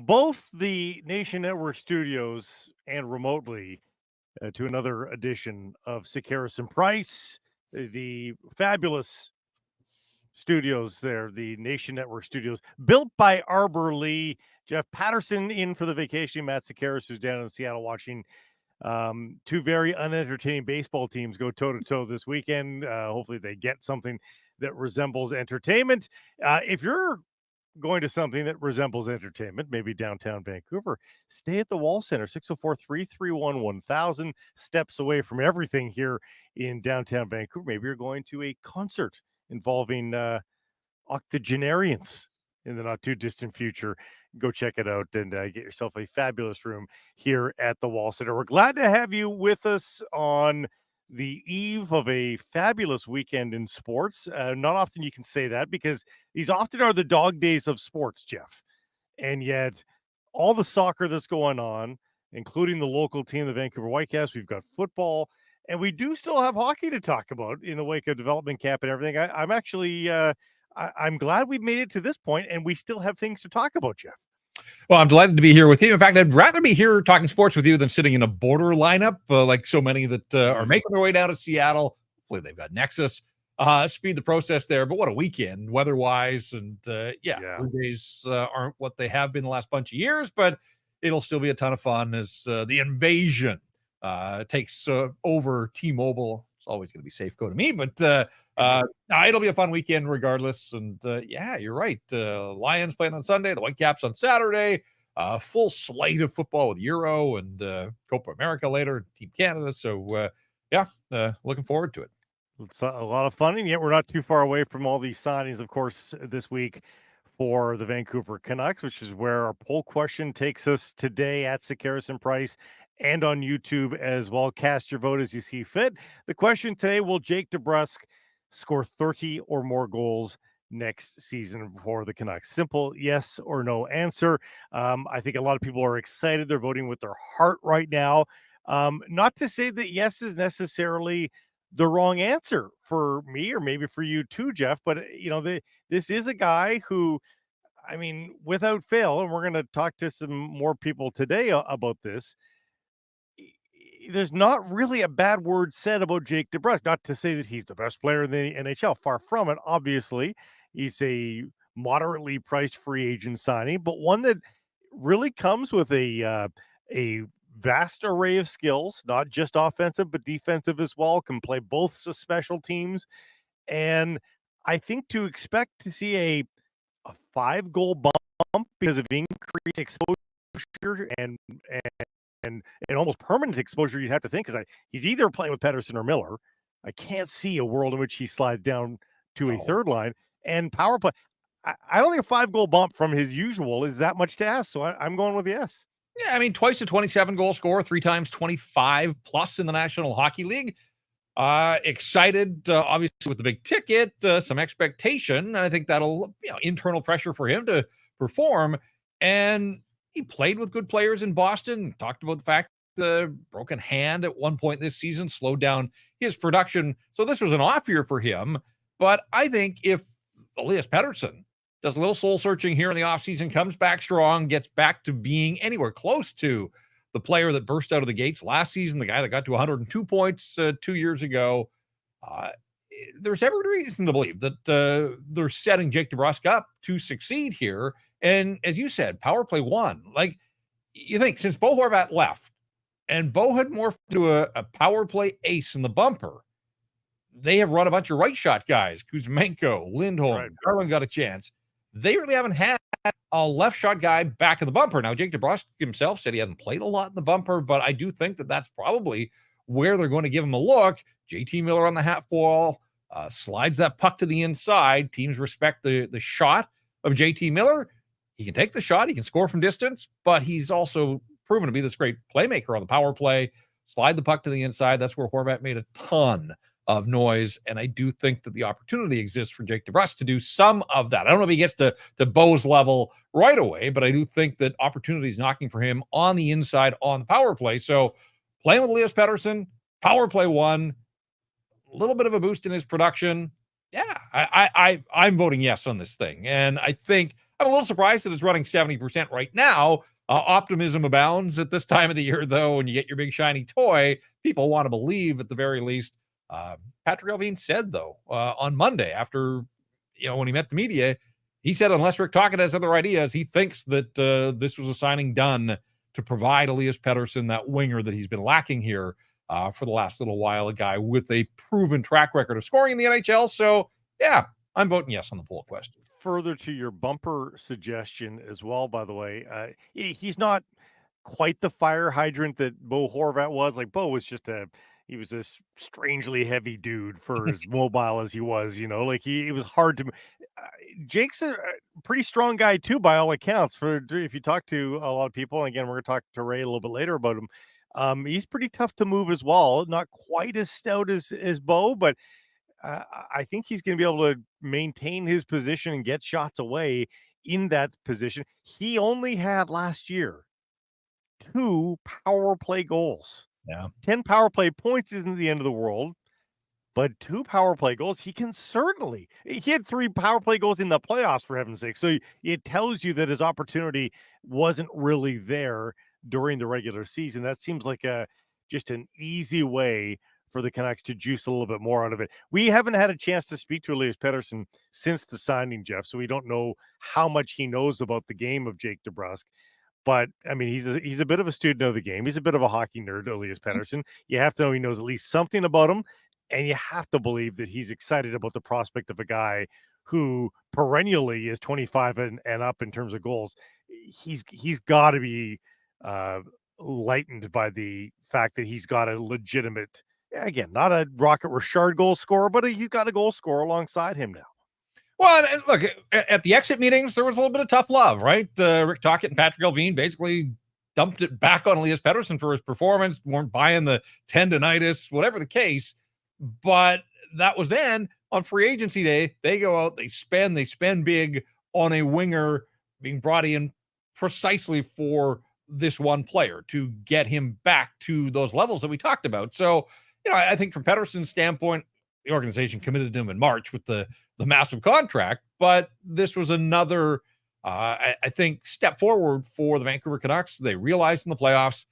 both the Nation Network studios and remotely to another edition of Sekeres Price, the fabulous studios there, the Nation Network studios, built by Arbor Lee. Jeff Patterson in for the vacation. Matt Sekeres, who's down in Seattle watching two very unentertaining baseball teams go toe-to-toe this weekend. Hopefully they get something that resembles entertainment. If you're going to something that resembles entertainment, maybe downtown Vancouver, stay at the Wall Center, 604-331-1000, steps away from everything here in downtown Vancouver. Maybe you're going to a concert involving octogenarians in the not too distant future. Go check it out and get yourself a fabulous room here at the Wall Center. We're glad to have you with us on the eve of a fabulous weekend in sports. Not often you can say that because these often are the dog days of sports, Jeff. And yet all the soccer that's going on, including the local team, the Vancouver Whitecaps, we've got football, and we do still have hockey to talk about in the wake of development camp and everything. I'm actually I'm glad we've made it to this point and we still have things to talk about, Jeff. Well, I'm delighted to be here with you. In fact, I'd rather be here talking sports with you than sitting in a border lineup like so many that are making their way down to Seattle. Hopefully they've got Nexus. Speed the process there. But what a weekend weather-wise. And Blue Jays aren't what they have been the last bunch of years, but it'll still be a ton of fun as the invasion takes over T-Mobile. It's always going to be Safeco to me, but it'll be a fun weekend regardless. And you're right. Lions playing on Sunday, the Whitecaps on Saturday, full slate of football with Euro and Copa America later, Team Canada. So looking forward to it. It's a lot of fun, and yet we're not too far away from all these signings, of course, this week for the Vancouver Canucks, which is where our poll question takes us today at Sekeres and Price and on YouTube as well. Cast your vote as you see fit. The question today, will Jake DeBrusk score 30 or more goals next season for the Canucks? Simple yes or no answer. I think a lot of people are excited. They're voting with their heart right now. Not to say that yes is necessarily the wrong answer for me or maybe for you too, Jeff, but this is a guy who, I mean, without fail, and we're going to talk to some more people today about this, there's not really a bad word said about Jake DeBrusk. Not to say that he's the best player in the NHL, far from it. Obviously, he's a moderately priced free agent signing, but one that really comes with a vast array of skills, not just offensive, but defensive as well, can play both special teams. And I think to expect to see a 5-goal bump because of increased exposure and almost permanent exposure, you'd have to think, because he's either playing with Pedersen or Miller. I can't see a world in which he slides down to a third line and power play. I don't think a 5-goal bump from his usual is that much to ask. So I'm going with yes. Yeah, I mean, twice a 27-goal scorer, 3 times 25 plus in the National Hockey League. Excited, obviously, with the big ticket, some expectation. I think that'll, internal pressure for him to perform. And he played with good players in Boston. Talked about the fact the broken hand at one point this season slowed down his production. So this was an off year for him. But I think if Elias Pettersson does a little soul searching here in the offseason, comes back strong, gets back to being anywhere close to the player that burst out of the gates last season, the guy that got to 102 points 2 years ago, there's every reason to believe that they're setting Jake DeBrusk up to succeed here. And as you said, power play one. Like, you think since Bo Horvat left and Bo had morphed into a power play ace in the bumper, they have run a bunch of right shot guys. Kuzmenko, Lindholm, Garland got a chance. They really haven't had a left shot guy back in the bumper. Now, Jake DeBrusk himself said he hadn't played a lot in the bumper, but I do think that that's probably where they're going to give him a look. JT Miller on the half wall, slides that puck to the inside. Teams respect the shot of JT Miller. He can take the shot. He can score from distance, but he's also proven to be this great playmaker on the power play. Slide the puck to the inside. That's where Horvat made a ton of noise, and I do think that the opportunity exists for Jake DeBrusk to do some of that. I don't know if he gets to Bo's level right away, but I do think that opportunity is knocking for him on the inside on the power play. So playing with Elias Pettersson, power play one, a little bit of a boost in his production. Yeah, I'm voting yes on this thing. And I think I'm a little surprised that it's running 70% right now. Optimism abounds at this time of the year, though. When you get your big shiny toy, people want to believe at the very least. Patrick Allvin said, though, on Monday after, when he met the media, he said unless Rick Tocchet has other ideas, he thinks that this was a signing done to provide Elias Pettersson that winger that he's been lacking here for the last little while, a guy with a proven track record of scoring in the NHL. So, yeah, I'm voting yes on the poll question. Further to your bumper suggestion as well, by the way, he's not quite the fire hydrant that Bo Horvat was. Like, Bo was he was this strangely heavy dude for as mobile as he was, like it was hard to. Jake's a pretty strong guy too, by all accounts. If you talk to a lot of people, and again, we're going to talk to Ray a little bit later about him. He's pretty tough to move as well. Not quite as stout as Bo, but I think he's going to be able to maintain his position and get shots away in that position. He only had last year 2 power play goals. Yeah. 10 power play points isn't the end of the world, but 2 power play goals, he had 3 power play goals in the playoffs, for heaven's sake. So it tells you that his opportunity wasn't really there during the regular season. That seems like just an easy way for the Canucks to juice a little bit more out of it. We haven't had a chance to speak to Elias Pettersson since the signing, Jeff, so we don't know how much he knows about the game of Jake DeBrusk. But, I mean, he's a bit of a student of the game. He's a bit of a hockey nerd, Elias Pettersson. You have to know he knows at least something about him, and you have to believe that he's excited about the prospect of a guy who perennially is 25 and up in terms of goals. He's got to be lightened by the fact that he's got a legitimate, again, not a Rocket Richard goal scorer, but he's got a goal scorer alongside him now. Well, and look, at the exit meetings, there was a little bit of tough love, right? Rick Tocchet and Patrick Allvin basically dumped it back on Elias Pettersson for his performance, weren't buying the tendonitis, whatever the case. But that was then. On free agency day, they go out, they spend big on a winger being brought in precisely for this one player to get him back to those levels that we talked about. So, I think from Pettersson's standpoint, the organization committed to him in March with the massive contract, but this was another, I think, step forward for the Vancouver Canucks. They realized in the playoffs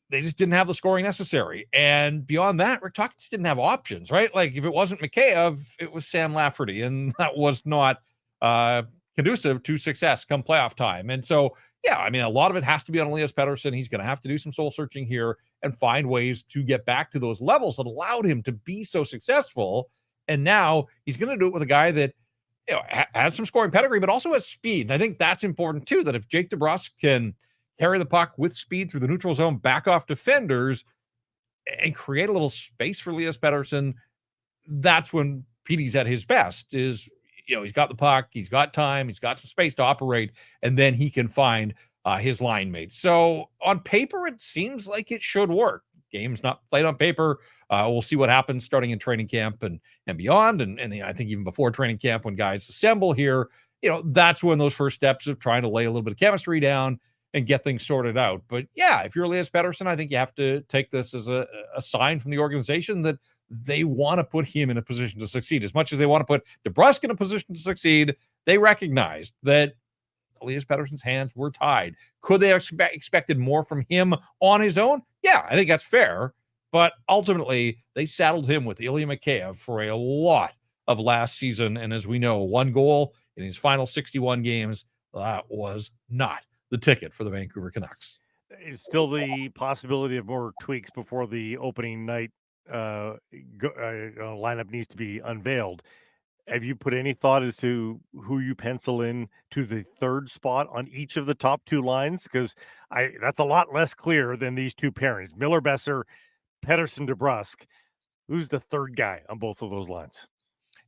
they just didn't have the scoring necessary. And beyond that, Rick Tocchet didn't have options, right? Like, if it wasn't Mikheyev, it was Sam Lafferty, and that was not conducive to success come playoff time. And so, yeah, I mean, a lot of it has to be on Elias Pettersson. He's going to have to do some soul searching here and find ways to get back to those levels that allowed him to be so successful. And now he's going to do it with a guy that has some scoring pedigree, but also has speed. And I think that's important too, that if Jake DeBrusk can carry the puck with speed through the neutral zone, back off defenders, and create a little space for Elias Pettersson, that's when Petey's at his best. Is he's got the puck, he's got time, he's got some space to operate, and then he can find his line mates. So on paper, it seems like it should work. Game's not played on paper. We'll see what happens starting in training camp and beyond. And I think even before training camp, when guys assemble here, that's when those first steps of trying to lay a little bit of chemistry down and get things sorted out. But yeah, if you're Elias Pettersson, I think you have to take this as a sign from the organization that they want to put him in a position to succeed. As much as they want to put DeBrusk in a position to succeed, they recognized that Elias Pettersson's hands were tied. Could they have expected more from him on his own? Yeah, I think that's fair. But ultimately, they saddled him with Ilya Mikheyev for a lot of last season. And as we know, 1 goal in his final 61 games, that was not the ticket for the Vancouver Canucks. It's still the possibility of more tweaks before the opening night lineup needs to be unveiled. Have you put any thought as to who you pencil in to the third spot on each of the top 2 lines? Because that's a lot less clear than these 2 pairings. Miller-Besser, Pettersson, DeBrusk. Who's the third guy on both of those lines?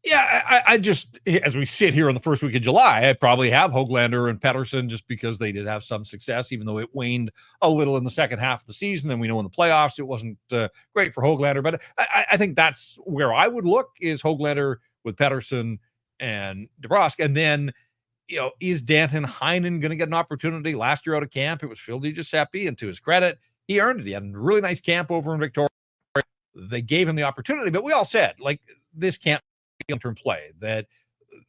Yeah, I just, as we sit here in the first week of July, I probably have Höglander and Pettersson just because they did have some success, even though it waned a little in the second half of the season. And we know in the playoffs, it wasn't great for Höglander. But I think that's where I would look, is Höglander with Pettersson and DeBrusk. And then, is Danton Heinen going to get an opportunity? Last year out of camp, it was Phil DiGiuseppe, and to his credit, he earned it. He had a really nice camp over in Victoria. They gave him the opportunity, but we all said, like, this can't be long-term play, that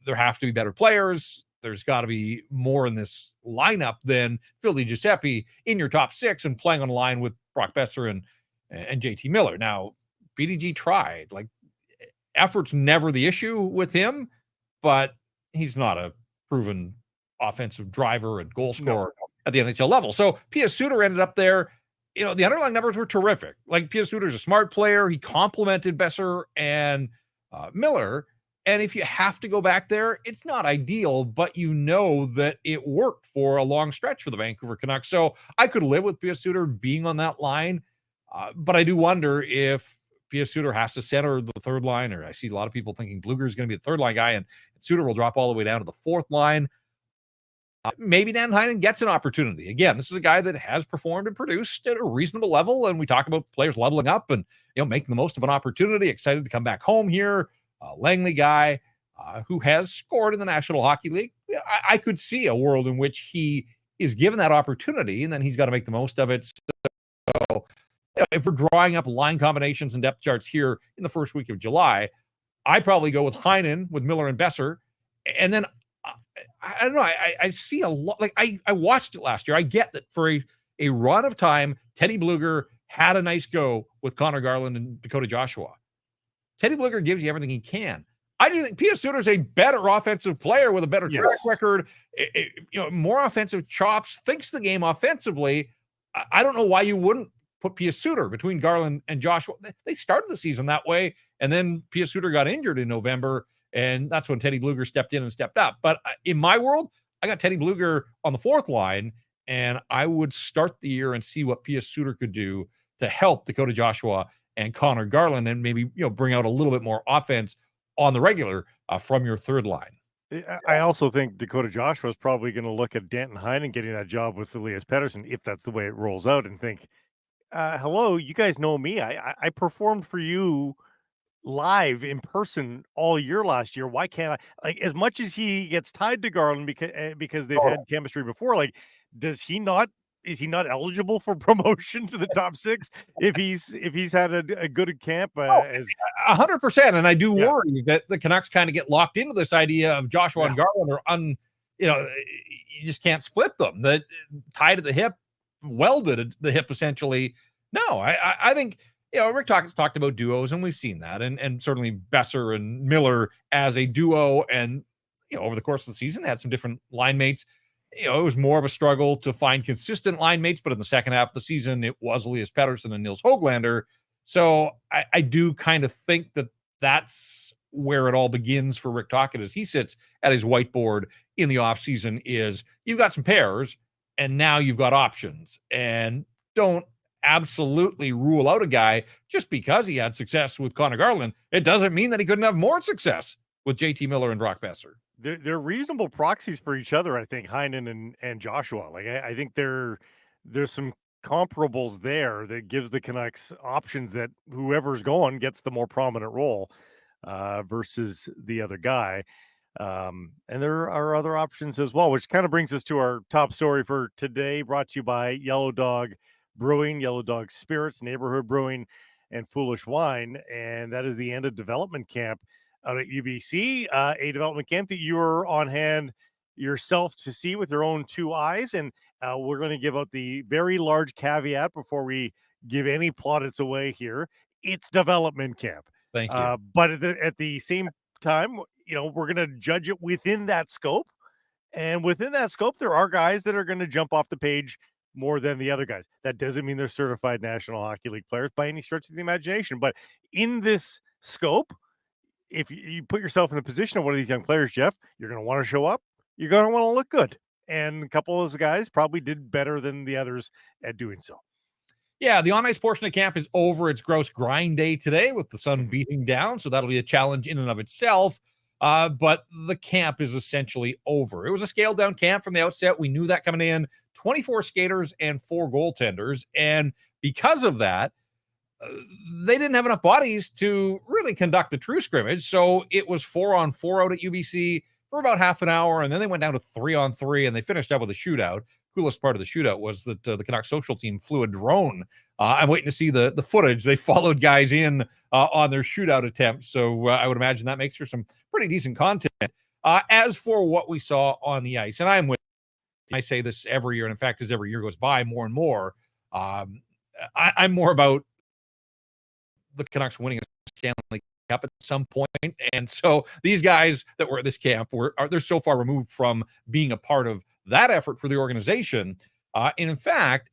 there have to be better players. there's got to be more in this lineup than Phil Giuseppe in your top six and playing on a line with Brock Besser and JT Miller. Now, BDG tried. Like, effort's never the issue with him, but he's not a proven offensive driver and goal scorer at the NHL level. So Pius Suter ended up there. The underlying numbers were terrific. Like, Pius Suter's a smart player. He complemented Besser and Miller. And if you have to go back there, it's not ideal, but you know that it worked for a long stretch for the Vancouver Canucks. So I could live with Pius Suter being on that line, but I do wonder if Pius Suter has to center the third line, or I see a lot of people thinking Blueger is going to be the third line guy, and Suter will drop all the way down to the fourth line. Maybe Dan Heinen gets an opportunity. Again, this is a guy that has performed and produced at a reasonable level, and we talk about players leveling up and making the most of an opportunity. Excited to come back home here. Langley guy who has scored in the National Hockey League. I could see a world in which he is given that opportunity, and then he's got to make the most of it. So, if we're drawing up line combinations and depth charts here in the first week of July, I'd probably go with Heinen, with Miller and Besser, and then I don't know. I see a lot. Like, I watched it last year. I get that for a run of time, Teddy Bluger had a nice go with Connor Garland and Dakota Joshua. Teddy Bluger gives you everything he can. I do think Pius Suter is a better offensive player with a better track record, more offensive chops, thinks the game offensively. I don't know why you wouldn't put Pius Suter between Garland and Joshua. They started the season that way, and then Pius Suter got injured in November, and that's when Teddy Bluger stepped in and stepped up. But in my world, I got Teddy Bluger on the fourth line, and I would start the year and see what Pius Suter could do to help Dakota Joshua and Connor Garland, and maybe bring out a little bit more offense on the regular from your third line. I also think Dakota Joshua is probably going to look at Danton Heinen getting that job with Elias Pettersson, if that's the way it rolls out, and think, hello, you guys know me. I performed for you live in person all year last year. Why can't I? Like, as much as he gets tied to Garland because they've had chemistry before, like, is he not eligible for promotion to the top six if he's had a good camp? 100%. And I do worry that the Canucks kind of get locked into this idea of Joshua and Garland are you just can't split them. That tied at the hip, welded at the hip, essentially. No, I think Rick talked about duos, and we've seen that, and certainly Besser and Miller as a duo, and over the course of the season had some different line mates. It was more of a struggle to find consistent line mates, but in the second half of the season, it was Elias Pettersson and Nils Höglander. So I do kind of think that that's where it all begins for Rick Tocchet as he sits at his whiteboard in the offseason is you've got some pairs, and now you've got options. And don't absolutely rule out a guy just because he had success with Connor Garland. It doesn't mean that he couldn't have more success with JT Miller and Brock Besser. They're reasonable proxies for each other, I think, Heinen and Joshua. Like, I think there's some comparables there that gives the Canucks options that whoever's going gets the more prominent role versus the other guy. And there are other options as well, which kind of brings us to our top story for today, brought to you by Yellow Dog Brewing, Yellow Dog Spirits, Neighborhood Brewing, and Foolish Wine. And that is the end of development camp out at UBC, a development camp that you are on hand yourself to see with your own two eyes. And we're going to give out the very large caveat before we give any plaudits away here. It's development camp. Thank you. But at the same time, we're going to judge it within that scope. And within that scope, there are guys that are going to jump off the page more than the other guys. That doesn't mean they're certified National Hockey League players by any stretch of the imagination. But in this scope, if you put yourself in the position of one of these young players, Jeff, you're going to want to show up. You're going to want to look good. And a couple of those guys probably did better than the others at doing so. Yeah, the on-ice portion of camp is over. It's gross grind day today with the sun beating down, so that'll be a challenge in and of itself. But the camp is essentially over. It was a scaled-down camp from the outset. We knew that coming in. 24 skaters and 4 goaltenders. And because of that, they didn't have enough bodies to really conduct the true scrimmage. So it was 4-on-4 out at UBC for about half an hour, and then they went down to 3-on-3, and they finished up with a shootout. Coolest part of the shootout was that the Canucks social team flew a drone. I'm waiting to see the footage. They followed guys in on their shootout attempts. So I would imagine that makes for some pretty decent content. As for what we saw on the ice, and I say this every year, and in fact, as every year goes by, more and more, I'm more about the Canucks winning a Stanley Cup at some point. And so these guys that were at this camp they're so far removed from being a part of that effort for the organization. And in fact,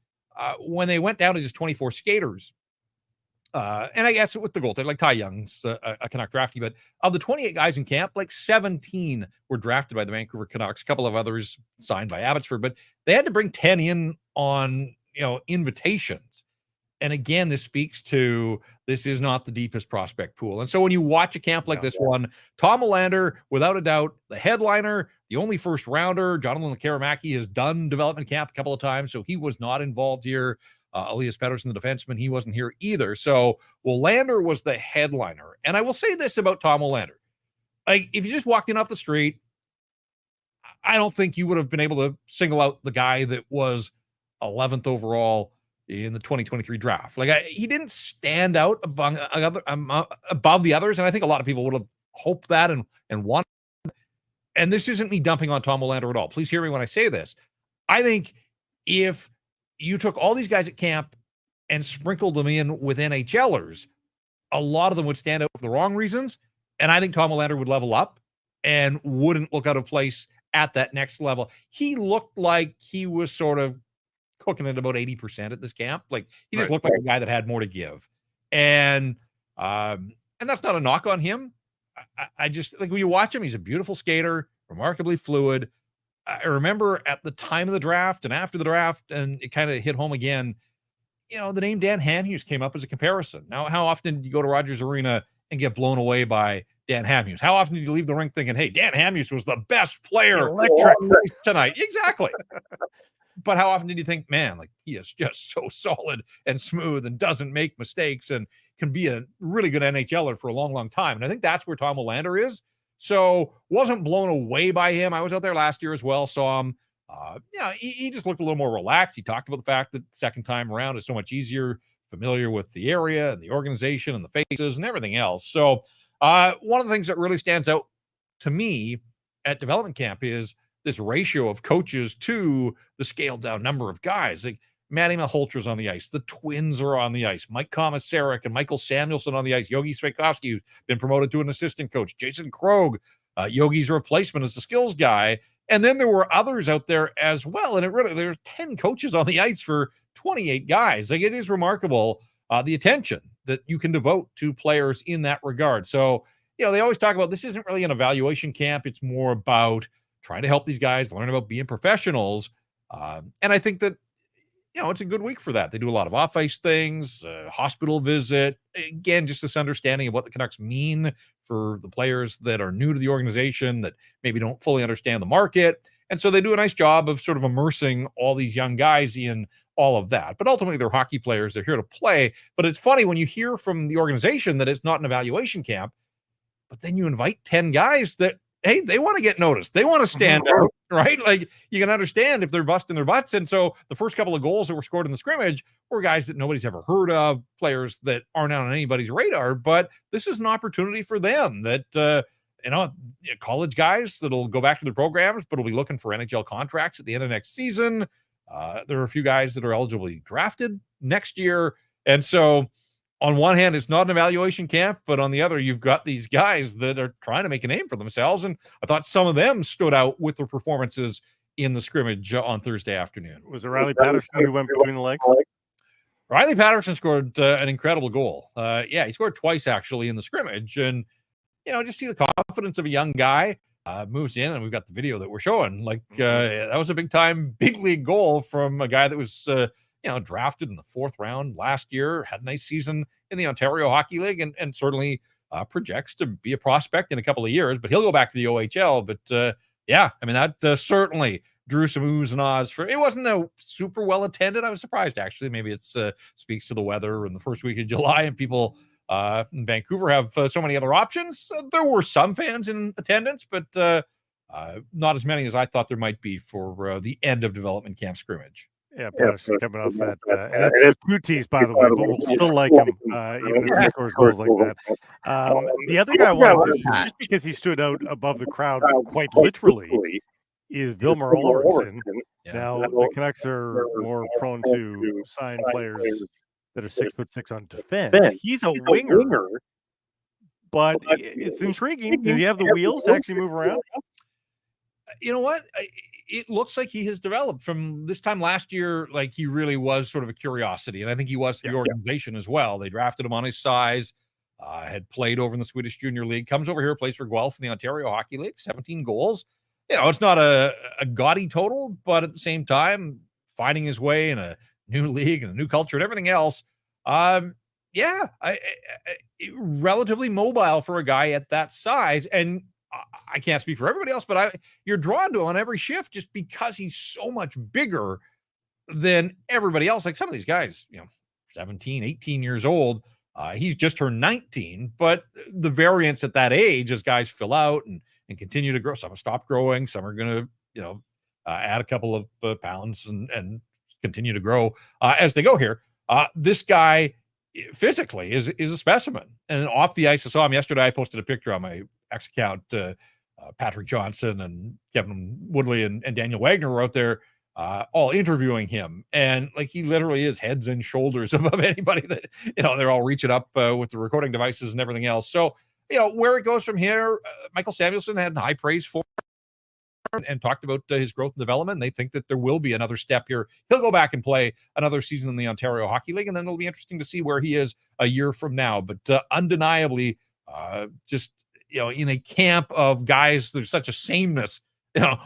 when they went down to just 24 skaters, and I guess with the goaltender, like Ty Young's a Canuck draftee, but of the 28 guys in camp, like 17 were drafted by the Vancouver Canucks, a couple of others signed by Abbotsford, but they had to bring 10 in on, invitations. And again, this speaks to this is not the deepest prospect pool. And so when you watch a camp like this one, Tom Willander, without a doubt, the headliner, the only first rounder. Jonathan Karamaki has done development camp a couple of times, so he was not involved here. Elias Pettersson, the defenseman, he wasn't here either. So Willander was the headliner. And I will say this about Tom Willander. Like, if you just walked in off the street, I don't think you would have been able to single out the guy that was 11th overall in the 2023 draft. Like, he didn't stand out above the others, and I think a lot of people would have hoped that and wanted. And this isn't me dumping on Tom Willander at all. Please hear me when I say this. I think if you took all these guys at camp and sprinkled them in with NHLers, a lot of them would stand out for the wrong reasons, and I think Tom Willander would level up and wouldn't look out of place at that next level. He looked like he was sort of cooking at about 80% at this camp. Like, he just looked like a guy that had more to give. And that's not a knock on him. I just, like, when you watch him, he's a beautiful skater, remarkably fluid. I remember at the time of the draft and after the draft, and it kind of hit home again, the name Dan Hamhuis came up as a comparison. Now, how often did you go to Rogers Arena and get blown away by Dan Hamhuis? How often did you leave the rink thinking, hey, Dan Hamhuis was the best player tonight? Exactly. But how often did you think, man, like, he is just so solid and smooth and doesn't make mistakes and can be a really good NHLer for a long, long time? And I think that's where Tom Willander is. So wasn't blown away by him. I was out there last year as well, saw him. He just looked a little more relaxed. He talked about the fact that the second time around is so much easier, familiar with the area and the organization and the faces and everything else. So one of the things that really stands out to me at development camp is this ratio of coaches to the scaled down number of guys. Like, Matty Malholtra's on the ice. The twins are on the ice. Mike Komisarek and Michael Samuelson on the ice. Yogi Sveikovsky, who's been promoted to an assistant coach. Jason Krogh, Yogi's replacement as the skills guy. And then there were others out there as well. And there's 10 coaches on the ice for 28 guys. Like, it is remarkable the attention that you can devote to players in that regard. So, they always talk about this isn't really an evaluation camp. It's more about trying to help these guys learn about being professionals. And I think that, it's a good week for that. They do a lot of off-ice things, hospital visit. Again, just this understanding of what the Canucks mean for the players that are new to the organization, that maybe don't fully understand the market. And so they do a nice job of sort of immersing all these young guys in all of that. But ultimately, they're hockey players. They're here to play. But it's funny when you hear from the organization that it's not an evaluation camp, but then you invite 10 guys that, hey, they want to get noticed. They want to stand out, right? Like, you can understand if they're busting their butts. And so the first couple of goals that were scored in the scrimmage were guys that nobody's ever heard of, players that aren't on anybody's radar. But this is an opportunity for them that, college guys that'll go back to their programs, but will be looking for NHL contracts at the end of next season. There are a few guys that are eligibly drafted next year. And so on one hand, it's not an evaluation camp, but on the other, you've got these guys that are trying to make a name for themselves. And I thought some of them stood out with their performances in the scrimmage on Thursday afternoon. Was it Riley Patterson who went between the legs? Riley Patterson scored an incredible goal. He scored twice, actually, in the scrimmage. And, just see the confidence of a young guy, moves in, and we've got the video that we're showing. Like, that was a big-time, big league goal from a guy that was drafted in the 4th round last year, had a nice season in the Ontario Hockey League, and certainly projects to be a prospect in a couple of years, but he'll go back to the OHL. But that certainly drew some oohs and ahs. It wasn't a super well attended. I was surprised, actually. Maybe it speaks to the weather in the first week of July, and people in Vancouver have so many other options. There were some fans in attendance, but not as many as I thought there might be for the end of development camp scrimmage. Yeah, Patterson coming off that, and it's two T's, by the way, but we'll still like him, even if he scores goals like that. The other guy I wanted to, just because he stood out above the crowd quite literally, is Vilmer Olofsson. Yeah. Now, the Canucks are more prone to sign players that are 6'6" on defense. He's a winger, but it's intriguing. Does he have the wheels to actually move around? You know what? It looks like he has developed from this time last year. Like, he really was sort of a curiosity, and I think he was to the organization as well. They drafted him on his size, had played over in the Swedish Junior League, comes over here, plays for Guelph in the Ontario Hockey League, 17 goals. You know, it's not a gaudy total, but at the same time, finding his way in a new league and a new culture and everything else. Yeah, relatively mobile for a guy at that size. And I can't speak for everybody else, but you're drawn to him on every shift just because he's so much bigger than everybody else. Like some of these guys, 17, 18 years old. He's just turned 19, but the variance at that age as guys fill out and continue to grow. Some have stopped growing. Some are going to, add a couple of pounds and continue to grow as they go here. This guy physically is a specimen. And off the ice, I saw him yesterday. I posted a picture on my X account. Patrick Johnson and Kevin Woodley and Daniel Wagner were out there all interviewing him. And like, he literally is heads and shoulders above anybody that, they're all reaching up with the recording devices and everything else. So, where it goes from here, Michael Samuelsson had high praise for and talked about his growth and development. They think that there will be another step here. He'll go back and play another season in the Ontario Hockey League, and then it'll be interesting to see where he is a year from now. But undeniably, just, in a camp of guys, there's such a sameness.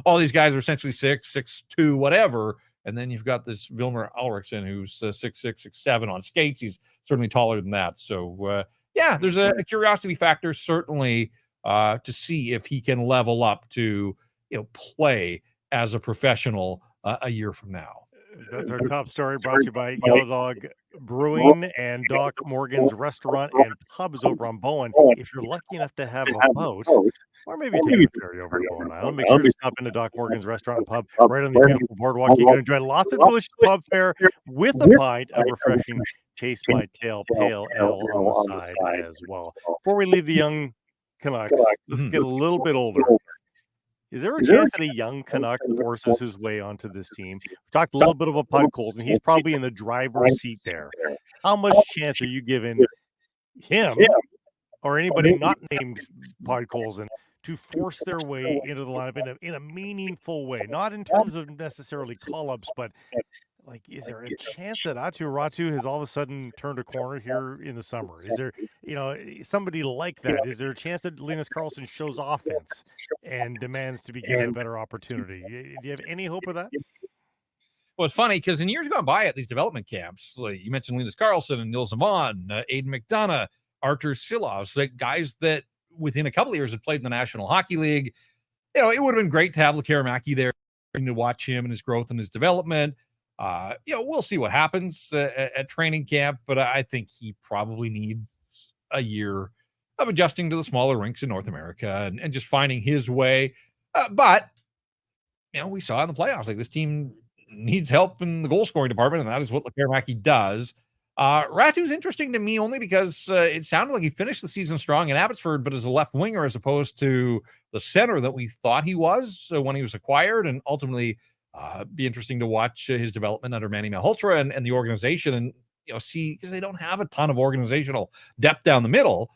All these guys are essentially 6'2", whatever. And then you've got this Vilmer Olofsson who's 6'6", 6'7" on skates. He's certainly taller than that. So, yeah, there's a curiosity factor, certainly, to see if he can level up to, play as a professional a year from now. That's our top story, brought to you by Yellow Dog Brewing and Doc Morgan's Restaurant and Pubs over on Bowen. If you're lucky enough to have a boat, or maybe take a ferry over to Bowen Island, make sure to stop into Doc Morgan's Restaurant and Pub right on the beautiful boardwalk. You can enjoy lots of delicious pub fare with a pint of refreshing Taste My Tail Pale Ale on the side as well. Before we leave the young Canucks, let's get a little bit older. Is there a chance that a young Canuck forces his way onto this team? We talked a little bit about Podkolzin, and he's probably in the driver's seat there. How much chance are you giving him or anybody not named Podkolzin to force their way into the lineup in a meaningful way? Not in terms of necessarily call-ups, but like, is there a chance that Ratu has all of a sudden turned a corner here in the summer? Is there, somebody like that? Is there a chance that Linus Karlsson shows offense and demands to be given a better opportunity? Do you have any hope of that? Well, it's funny because in years gone by at these development camps, like you mentioned Linus Karlsson and Nils Zaman, Aiden McDonough, Artur Silovs, like guys that within a couple of years had played in the National Hockey League. It would have been great to have Lekaramäki there to watch him and his growth and his development. We'll see what happens at training camp, but I think he probably needs a year of adjusting to the smaller rinks in North America and just finding his way. But we saw in the playoffs, like, this team needs help in the goal scoring department, and that is what Lekaramäki does. Ratu's interesting to me only because it sounded like he finished the season strong in Abbotsford, but as a left winger as opposed to the center that we thought he was when he was acquired, and ultimately be interesting to watch his development under Manny Malhotra and the organization, and see, because they don't have a ton of organizational depth down the middle.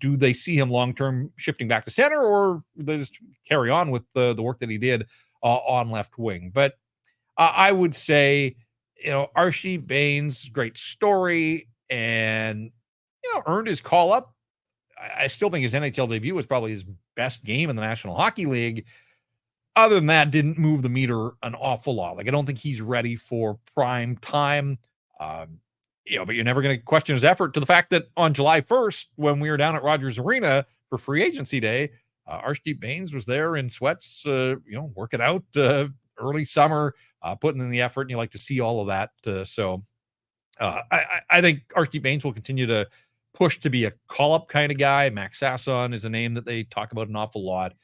Do they see him long term shifting back to center, or they just carry on with the work that he did on left wing? But I would say, Archie Bains, great story, and earned his call up. I still think his NHL debut was probably his best game in the National Hockey League. Other than that, didn't move the meter an awful lot. Like, I don't think he's ready for prime time. But you're never going to question his effort, to the fact that on July 1st, when we were down at Rogers Arena for free agency day, Archie Bains was there in sweats, working out early summer, putting in the effort, and you like to see all of that. I think Archie Bains will continue to push to be a call-up kind of guy. Max Sasson is a name that they talk about an awful lot.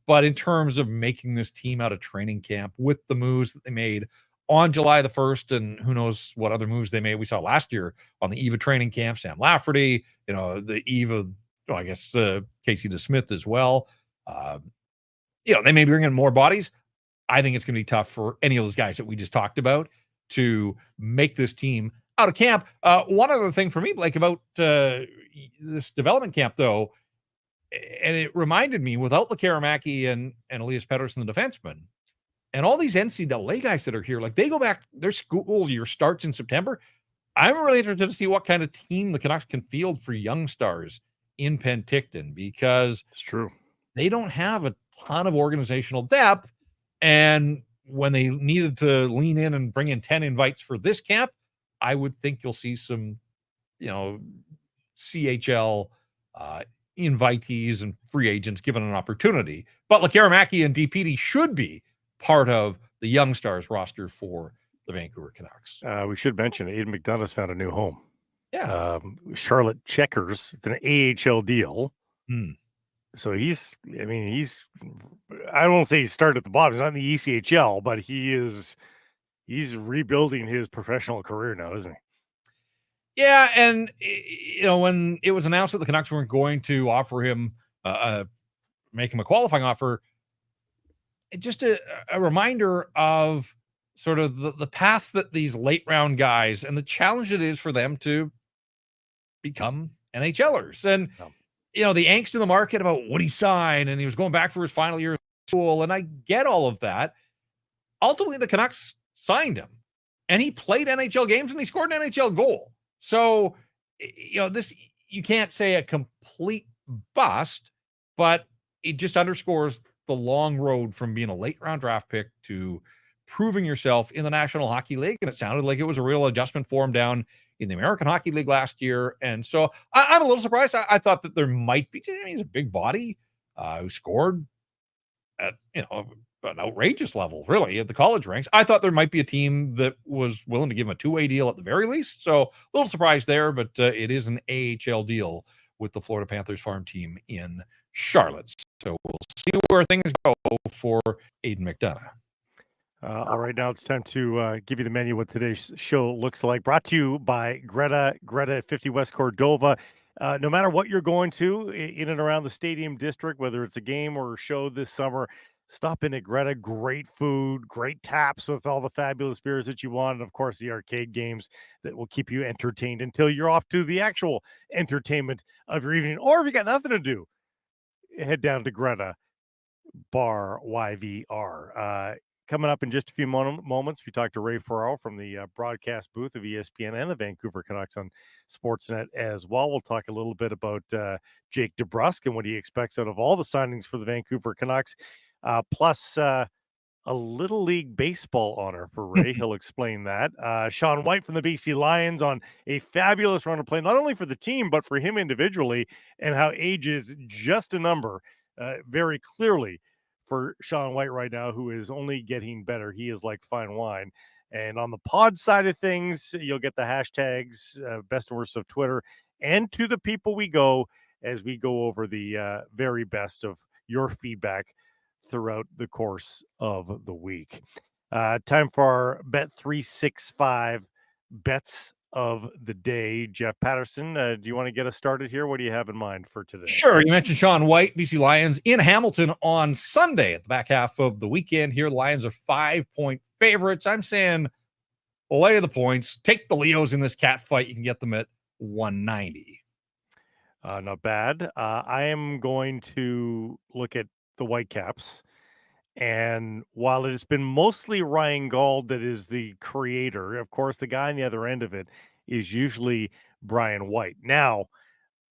But in terms of making this team out of training camp with the moves that they made on July the 1st, and who knows what other moves they made. We saw last year on the eve of training camp, Sam Lafferty, the eve of, I guess, Casey DeSmith as well. They may bring in more bodies. I think it's going to be tough for any of those guys that we just talked about to make this team out of camp. One other thing for me, Blake, about this development camp, though, and it reminded me, without Lekaramaki and Elias Pettersson, the defenseman, and all these NCAA guys that are here, like, they go back, their school year starts in September. I'm really interested to see what kind of team the Canucks can field for young stars in Penticton, because It's true. they don't have a ton of organizational depth. And when they needed to lean in and bring in 10 invites for this camp, I would think you'll see some, CHL invitees and free agents given an opportunity. But Lekaramaki and DPD should be part of the young stars roster for the Vancouver Canucks. We should mention Aiden McDonough's found a new home. Yeah. Charlotte Checkers, it's an AHL deal. Hmm. So I won't say he started at the bottom. He's not in the ECHL, but he's rebuilding his professional career now, isn't he? Yeah, and when it was announced that the Canucks weren't going to offer him, make him a qualifying offer, just a reminder of sort of the path that these late round guys and the challenge it is for them to become NHLers. And the angst in the market about would he sign, and he was going back for his final year of school, and I get all of that. Ultimately, the Canucks signed him, and he played NHL games, and he scored an NHL goal. So, this, you can't say a complete bust, but it just underscores the long road from being a late round draft pick to proving yourself in the National Hockey League. And it sounded like it was a real adjustment for him down in the American Hockey League last year. And so I'm a little surprised. I thought that there might be, he's a big body who scored at, an outrageous level, really, at the college ranks. I thought there might be a team that was willing to give him a two-way deal at the very least. So a little surprised there, but it is an AHL deal with the Florida Panthers farm team in Charlotte. So we'll see where things go for Aiden McDonough. All right, now it's time to give you the menu what today's show looks like. Brought to you by Greta at 50 West Cordova. No matter what you're going to in and around the Stadium District, whether it's a game or a show this summer, stop in at Greta. Great food, great taps with all the fabulous beers that you want, and of course the arcade games that will keep you entertained until you're off to the actual entertainment of your evening. Or if you got nothing to do, head down to Greta Bar YVR. Coming up in just a few moments, we talk to Ray Ferraro from the broadcast booth of ESPN and the Vancouver Canucks on Sportsnet as well. We'll talk a little bit about Jake DeBrusk and what he expects out of all the signings for the Vancouver Canucks, plus a Little League Baseball honor for Ray. He'll explain that. Sean Whyte from the BC Lions on a fabulous run of play, not only for the team, but for him individually, and how age is just a number, very clearly for Sean Whyte right now, who is only getting better. He is like fine wine. And on the pod side of things, you'll get the hashtags, best and worst of Twitter, and to the people we go as we go over the very best of your feedback throughout the course of the week. Time for our Bet365 bets of the day. Jeff Patterson, do you want to get us started here? What do you have in mind for today? Sure. You mentioned Sean Whyte, BC Lions in Hamilton on Sunday at the back half of the weekend here. Lions are 5-point favorites. I'm saying lay the points. Take the Leos in this cat fight. You can get them at 190. Not bad. I am going to look at the Whitecaps. And while it has been mostly Ryan Gauld that is the creator, of course, the guy on the other end of it is usually Brian White. Now,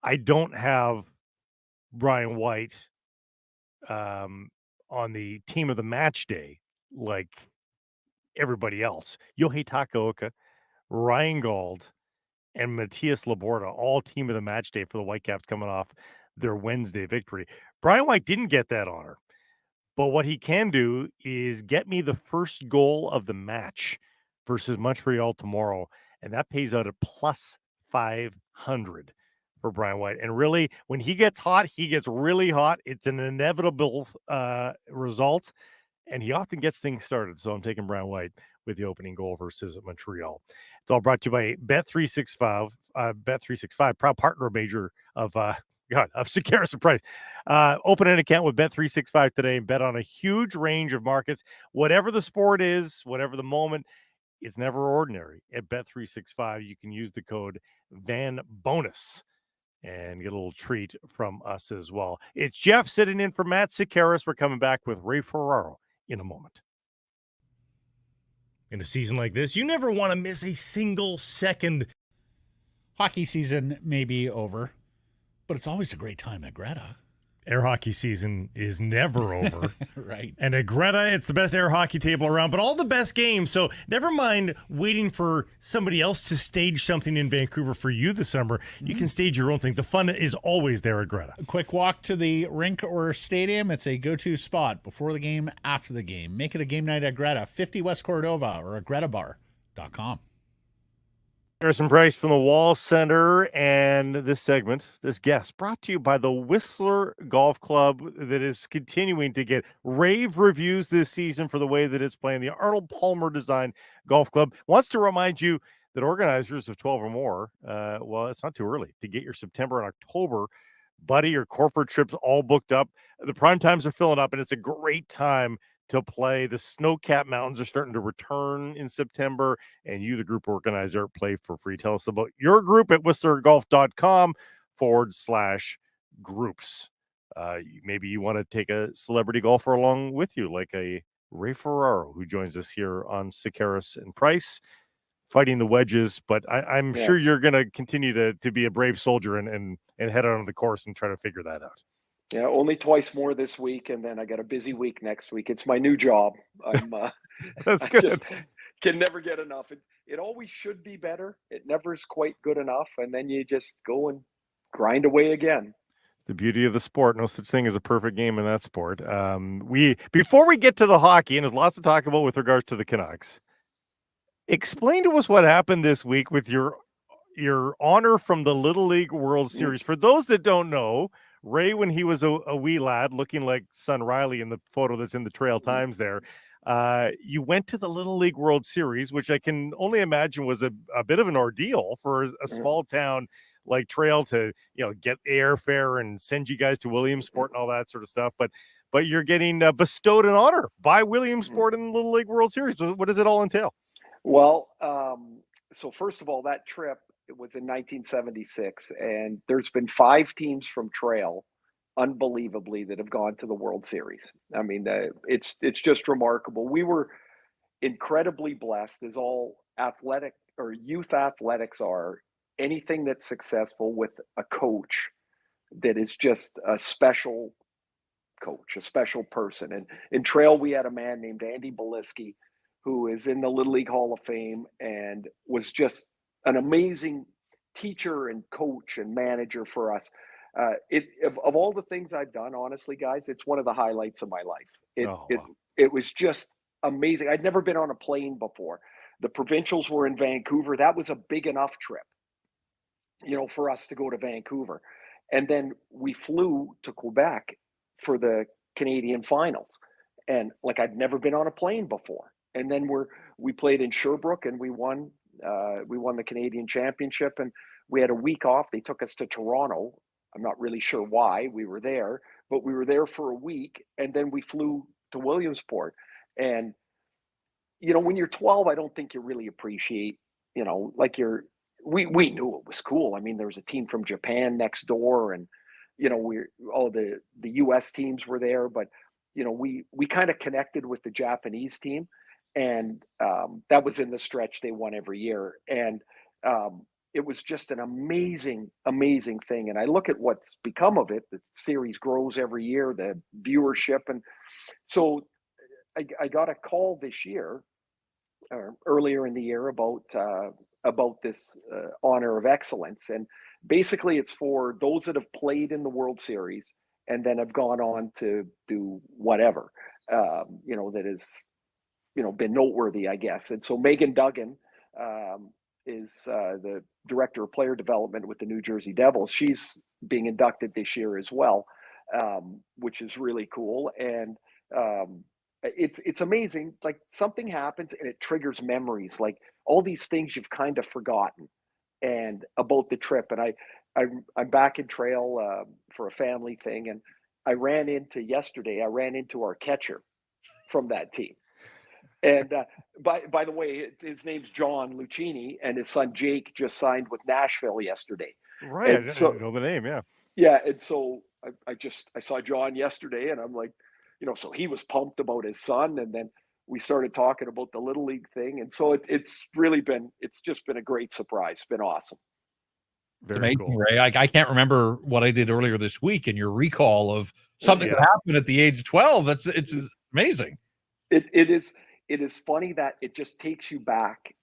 I don't have Brian White on the team of the match day like everybody else. Yohei Takaoka, Ryan Gauld, and Matthias Laborda, all team of the match day for the Whitecaps coming off their Wednesday victory. Brian White didn't get that honor. But what he can do is get me the first goal of the match versus Montreal tomorrow. And that pays out at plus 500 for Brian White. And really, when he gets hot, he gets really hot. It's an inevitable result. And he often gets things started. So I'm taking Brian White with the opening goal versus Montreal. It's all brought to you by Bet365. Bet365, proud partner major of Sekeres Price. Open an account with Bet365 today and bet on a huge range of markets. Whatever the sport is, whatever the moment, it's never ordinary. At Bet365, you can use the code VANBONUS and get a little treat from us as well. It's Jeff sitting in for Matt Sekeres. We're coming back with Ray Ferraro in a moment. In a season like this, you never want to miss a single second. Hockey season may be over, but it's always a great time at Greta. Air hockey season is never over. Right. And at Greta, it's the best air hockey table around, but all the best games. So never mind waiting for somebody else to stage something in Vancouver for you this summer. You can stage your own thing. The fun is always there at Greta. A quick walk to the rink or stadium. It's a go-to spot before the game, after the game. Make it a game night at Greta, 50 West Cordova or at gretabar.com. Sekeres Price from the Wall Center, and this segment, this guest, brought to you by the Whistler Golf Club that is continuing to get rave reviews this season for the way that it's playing. The Arnold Palmer Design Golf Club wants to remind you that organizers of 12 or more, well, it's not too early to get your September and October buddy or corporate trips all booked up. The prime times are filling up, and it's a great time to play. The snow-capped mountains are starting to return in September, and you, the group organizer, play for free. Tell us about your group at whistlergolf.com/groups. Maybe you want to take a celebrity golfer along with you, like a Ray Ferraro, who joins us here on Sekeres and Price, fighting the wedges. But I'm sure you're going to continue to be a brave soldier and head out on the course and try to figure that out. Yeah, only twice more this week, and then I got a busy week next week. It's my new job. I'm That's good. I just can never get enough. It always should be better. It never is quite good enough, and then you just go and grind away again. The beauty of the sport. No such thing as a perfect game in that sport. Before we get to the hockey, and there's lots to talk about with regards to the Canucks, explain to us what happened this week with your honor from the Little League World Series. For those that don't know, Ray, when he was a wee lad, looking like son Riley in the photo that's in the Trail Times there, you went to the Little League World Series, which I can only imagine was a bit of an ordeal for a small town like Trail to, get airfare and send you guys to Williamsport and all that sort of stuff. But you're getting bestowed an honor by Williamsport in the Little League World Series. What does it all entail? Well, so first of all, that trip, it was in 1976, and there's been 5 teams from Trail, unbelievably, that have gone to the World Series. I mean, it's just remarkable. We were incredibly blessed, as all athletic or youth athletics are. Anything that's successful with a coach that is just a special coach, a special person. And in Trail, we had a man named Andy Beliski, who is in the Little League Hall of Fame and was just an amazing teacher and coach and manager for us. Of all the things I've done, honestly, guys, it's one of the highlights of my life. It was just amazing. I'd never been on a plane before. The provincials were in Vancouver. That was a big enough trip, for us to go to Vancouver. And then we flew to Quebec for the Canadian finals. And I'd never been on a plane before. And then we played in Sherbrooke and we won the Canadian championship, and we had a week off. They took us to Toronto. I'm not really sure why we were there, but we were there for a week, and then we flew to Williamsport. And when you're 12, I don't think you really appreciate, we knew it was cool. I mean, there was a team from Japan next door, and all the US teams were there, but we kind of connected with the Japanese team. And that was in the stretch they won every year. And it was just an amazing, amazing thing. And I look at what's become of it. The series grows every year, the viewership. And so I got a call this year, or earlier in the year, about this honor of excellence. And basically it's for those that have played in the World Series and then have gone on to do whatever, that is, been noteworthy, I guess. And so Megan Duggan is the director of player development with the New Jersey Devils. She's being inducted this year as well, which is really cool. And It's amazing. Like something happens and it triggers memories, like all these things you've kind of forgotten and about the trip. And I'm back in Trail for a family thing, and I ran into our catcher from that team. And by the way, his name's John Lucchini, and his son Jake just signed with Nashville yesterday. Right. And I so know the name. Yeah. yeah, and so I saw John yesterday, and I'm like, so he was pumped about his son, and then we started talking about the little league thing, and so it's just been a great surprise. It's been awesome. It's Very amazing, cool. Ray. I can't remember what I did earlier this week, and your recall of something that happened at the age of 12. It's amazing. It is funny that it just takes you back,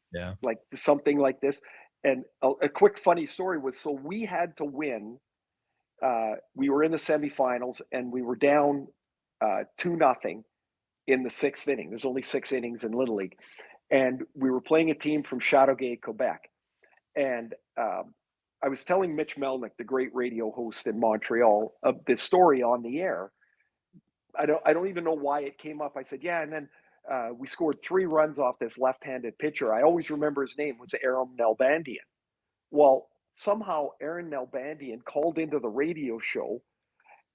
like something like this. And a quick funny story was, so we had to win. We were in the semifinals, and we were down 2-0 in the 6th inning. There's only 6 innings in Little League, and we were playing a team from Chateauguay, Quebec. And I was telling Mitch Melnick, the great radio host in Montreal, of this story on the air. I don't even know why it came up. I said, yeah, and then we scored 3 runs off this left-handed pitcher. I always remember his name was Aaron Nalbandian. Well, somehow Aaron Nalbandian called into the radio show,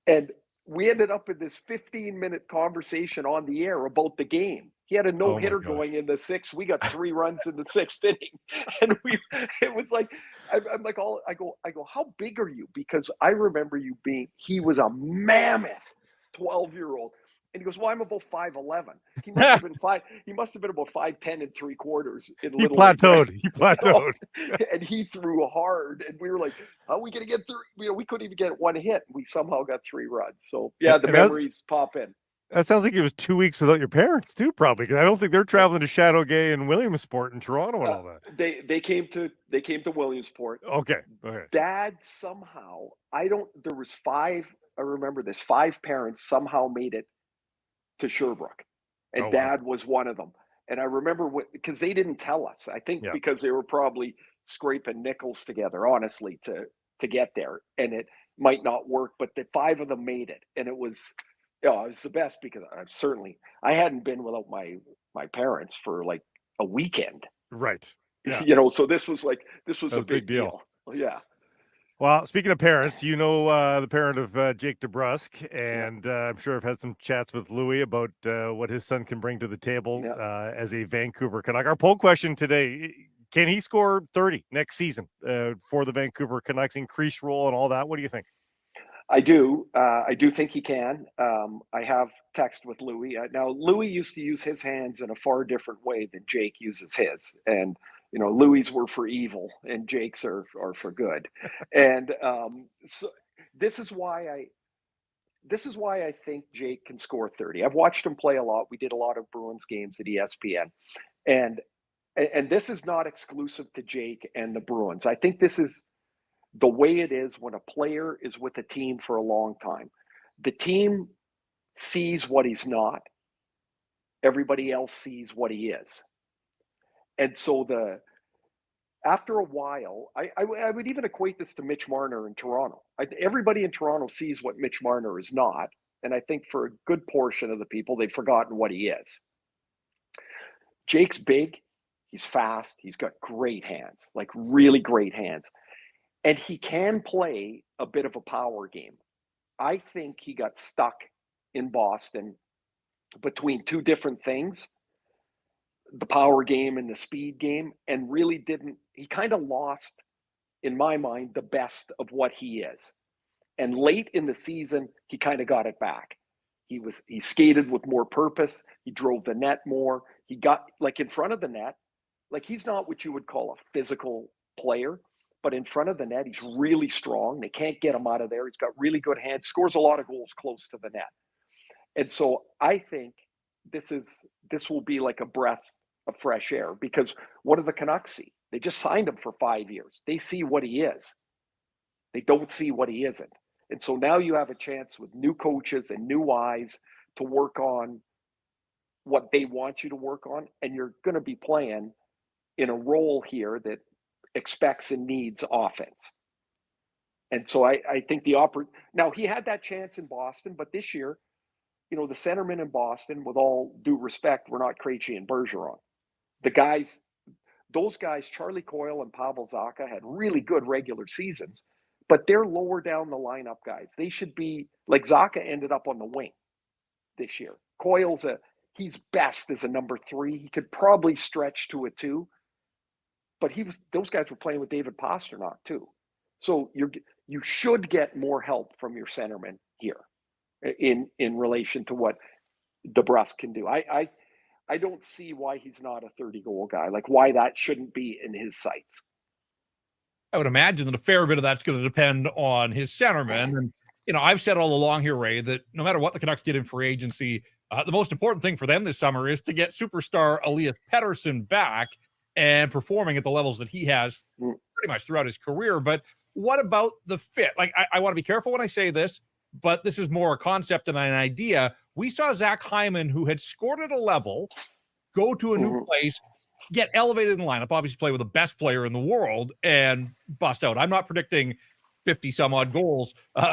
and we ended up in this 15-minute conversation on the air about the game. He had a no-hitter going in the 6th. We got 3 runs in the 6th inning, and it was like, I'm like, I go, how big are you? Because I remember he was a mammoth 12-year-old. And he goes, well, I'm about 5'11". He must have been about 5'10" and 3/4 in He Little plateaued. League. He plateaued. And he threw hard, and we were like, how are we going to get through? We couldn't even get 1 hit. We somehow got 3 runs. So yeah, the memories pop in. That sounds like it was 2 weeks without your parents too, probably, because I don't think they're traveling to Chateauguay and Williamsport and Toronto and all that. They came to Williamsport. Okay. Dad somehow, there was 5, I remember this, 5 parents somehow made it to Sherbrooke, and Dad was one of them. And I remember because they didn't tell us. I think because they were probably scraping nickels together, honestly, to get there, and it might not work. But the 5 of them made it, and it was the best, because I hadn't been without my parents for like a weekend. Right. Yeah. So this was a big deal. Yeah. Well, speaking of parents, the parent of Jake DeBrusk, and I'm sure I've had some chats with Louis about what his son can bring to the table as a Vancouver Canuck. Our poll question today: can he score 30 next season for the Vancouver Canucks, increased role and all that? What do you think? I do. I do think he can. I have texted with Louis. Now, Louis used to use his hands in a far different way than Jake uses his, and Louis were for evil and Jake's are for good. And so this is why I think Jake can score 30. I've watched him play a lot. We did a lot of Bruins games at ESPN, and this is not exclusive to Jake and the Bruins. I think this is the way it is when a player is with a team for a long time. The team sees what he's not. Everybody else sees what he is. And so after a while, I would even equate this to Mitch Marner in Toronto. Everybody in Toronto sees what Mitch Marner is not. And I think for a good portion of the people, they've forgotten what he is. Jake's big. He's fast. He's got great hands, like really great hands. And he can play a bit of a power game. I think he got stuck in Boston between 2 different things, the power game and the speed game, and really he kind of lost, in my mind, the best of what he is. And late in the season, he kind of got it back. He skated with more purpose. He drove the net more. He got like in front of the net, like he's not what you would call a physical player, but in front of the net, he's really strong. They can't get him out of there. He's got really good hands, scores a lot of goals close to the net. And so I think this will be like a breath of fresh air, because what do the Canucks see? They just signed him for 5 years. They see what he is. They don't see what he isn't. And so now you have a chance with new coaches and new eyes to work on what they want you to work on. And you're going to be playing in a role here that expects and needs offense. And so I think now he had that chance in Boston, but this year, the centermen in Boston, with all due respect, were not Krejci and Bergeron. Those guys, Charlie Coyle and Pavel Zacha, had really good regular seasons, but they're lower down the lineup guys. They should be like Zacha ended up on the wing this year. Coyle's he's best as a number 3. He could probably stretch to a 2, but those guys were playing with David Pastrnak too. So you should get more help from your centerman here in relation to what DeBrusk can do. I don't see why he's not a 30-goal guy, like why that shouldn't be in his sights. I would imagine that a fair bit of that's going to depend on his centerman. And, I've said all along here, Ray, that no matter what the Canucks did in free agency, the most important thing for them this summer is to get superstar Elias Pettersson back and performing at the levels that he has pretty much throughout his career. But what about the fit? Like, I want to be careful when I say this, but this is more a concept than an idea. We saw Zach Hyman, who had scored at a level, go to a new place, get elevated in the lineup, obviously play with the best player in the world, and bust out. I'm not predicting 50-some-odd goals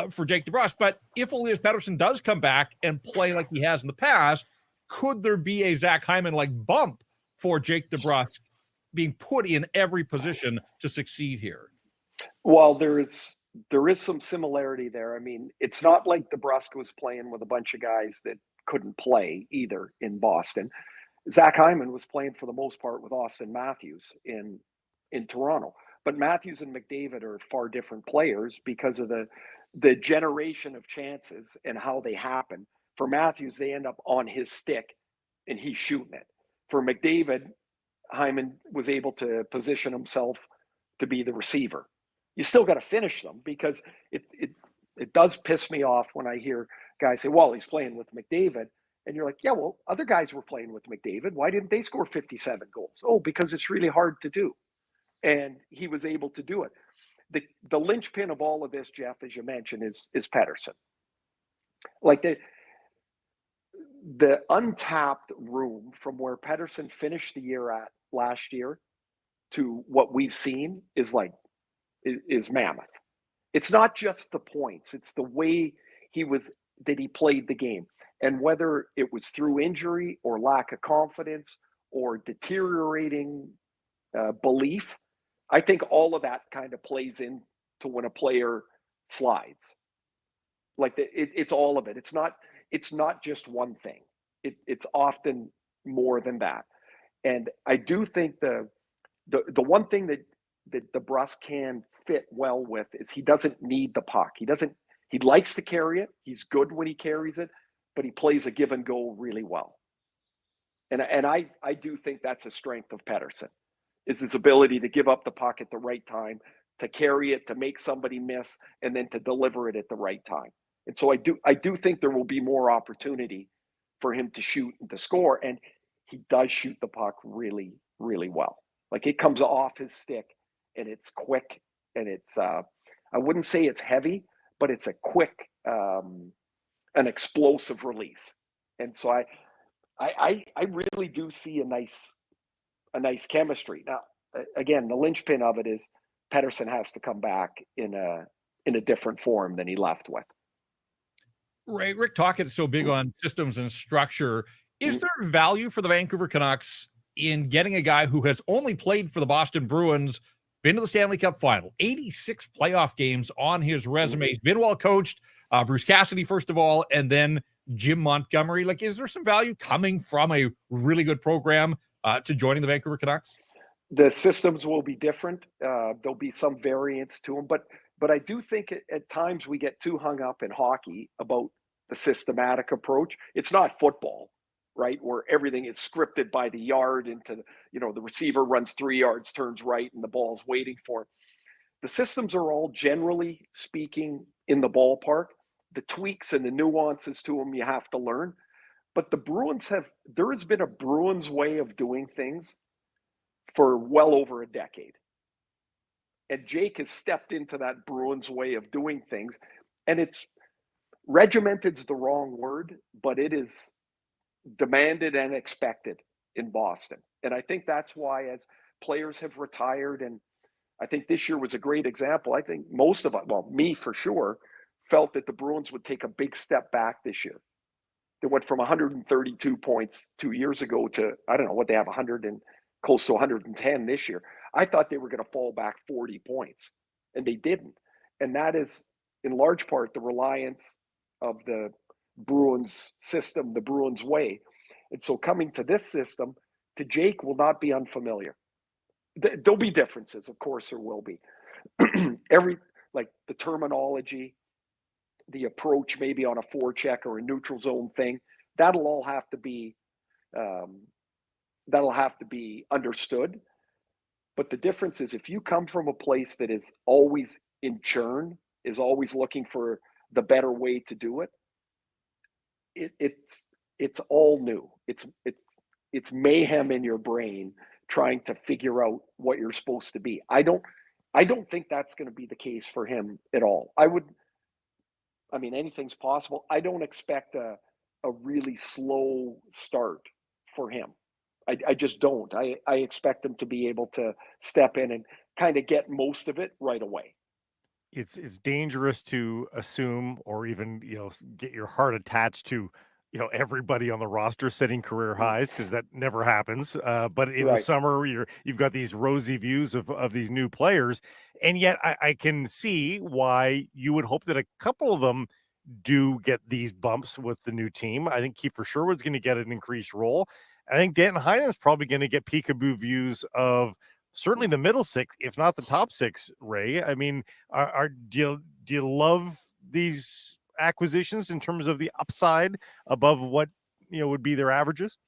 for Jake DeBrusk, but if Elias Pettersson does come back and play like he has in the past, could there be a Zach Hyman-like bump for Jake DeBrusk being put in every position to succeed here? Well, there is some similarity there. I mean, it's not like DeBrusk was playing with a bunch of guys that couldn't play either in Boston. Zach Hyman was playing for the most part with Austin Matthews in Toronto. But Matthews and McDavid are far different players because of the generation of chances and how they happen. For Matthews, they end up on his stick and he's shooting it. For McDavid, Hyman was able to position himself to be the receiver. You still got to finish them, because it does piss me off when I hear guys say, well, he's playing with McDavid. And you're like, yeah, well, other guys were playing with McDavid. Why didn't they score 57 goals? Oh, because it's really hard to do. And he was able to do it. The linchpin of all of this, Jeff, as you mentioned, is Pettersson. Like the untapped room from where Pettersson finished the year at last year to what we've seen is mammoth. It's not just the points, it's the way that he played the game. And whether it was through injury or lack of confidence or deteriorating belief, I think all of that kind of plays into when a player slides. It's all of it. It's not just one thing. It's often more than that. And I do think the one thing that DeBrusk can fit well with is he doesn't need the puck. He likes to carry it. He's good when he carries it, but he plays a give and go really well. And I do think that's a strength of Pettersson, is his ability to give up the puck at the right time, to carry it, to make somebody miss, and then to deliver it at the right time. And so I do think there will be more opportunity for him to shoot and to score. And he does shoot the puck really, really well. Like, it comes off his stick and it's quick, and it's I wouldn't say it's heavy, but it's a quick, an explosive release. And so I really do see a nice chemistry. Now, again, the linchpin of it is Pettersson has to come back in a different form than he left with. Ray, Rick Tocchet is so big on systems and structure. Is there value for the Vancouver Canucks in getting a guy who has only played for the Boston Bruins, been to the Stanley Cup final, 86 playoff games on his resume, he's been well coached, Bruce Cassidy, first of all, and then Jim Montgomery? Like, is there some value coming from a really good program to joining the Vancouver Canucks? The systems will be different. There'll be some variance to them, but I do think at times we get too hung up in hockey about the systematic approach. It's not football, right, where everything is scripted by the yard into, the receiver runs 3 yards, turns right, and the ball's waiting for him. The systems are all, generally speaking, in the ballpark. The tweaks and the nuances to them you have to learn. But the Bruins there has been a Bruins way of doing things for well over a decade. And Jake has stepped into that Bruins way of doing things. And it's regimented's the wrong word, but it is demanded and expected in Boston. And I think that's why, as players have retired, and I think this year was a great example. I think most of us, well, me for sure, felt that the Bruins would take a big step back this year. They went from 132 points 2 years ago to, I don't know what they have, 100 and close to 110 this year. I thought they were going to fall back 40 points, and they didn't. And that is in large part the reliance of the Bruins system, the Bruins way. And so coming to this system, to Jake, will not be unfamiliar. There'll be differences, of course there will be. Like the terminology, the approach maybe on a forecheck or a neutral zone thing, that'll all have to be understood. But the difference is, if you come from a place that is always in churn, is always looking for the better way to do it, it's all new. It's mayhem in your brain trying to figure out what you're supposed to be. I don't think that's going to be the case for him at all. I mean, anything's possible. I don't expect a really slow start for him. I just don't. I expect him to be able to step in and kind of get most of it right away. It's dangerous to assume, or even, get your heart attached to, everybody on the roster setting career highs, because that never happens. But in the Right. summer, you've got these rosy views of these new players, and yet I can see why you would hope that a couple of them do get these bumps with the new team. I think Kiefer Sherwood's going to get an increased role. I think Danton Heinen's probably going to get peekaboo views of certainly the middle six, if not the top six. Ray, I mean, do you love these acquisitions in terms of the upside above what would be their averages?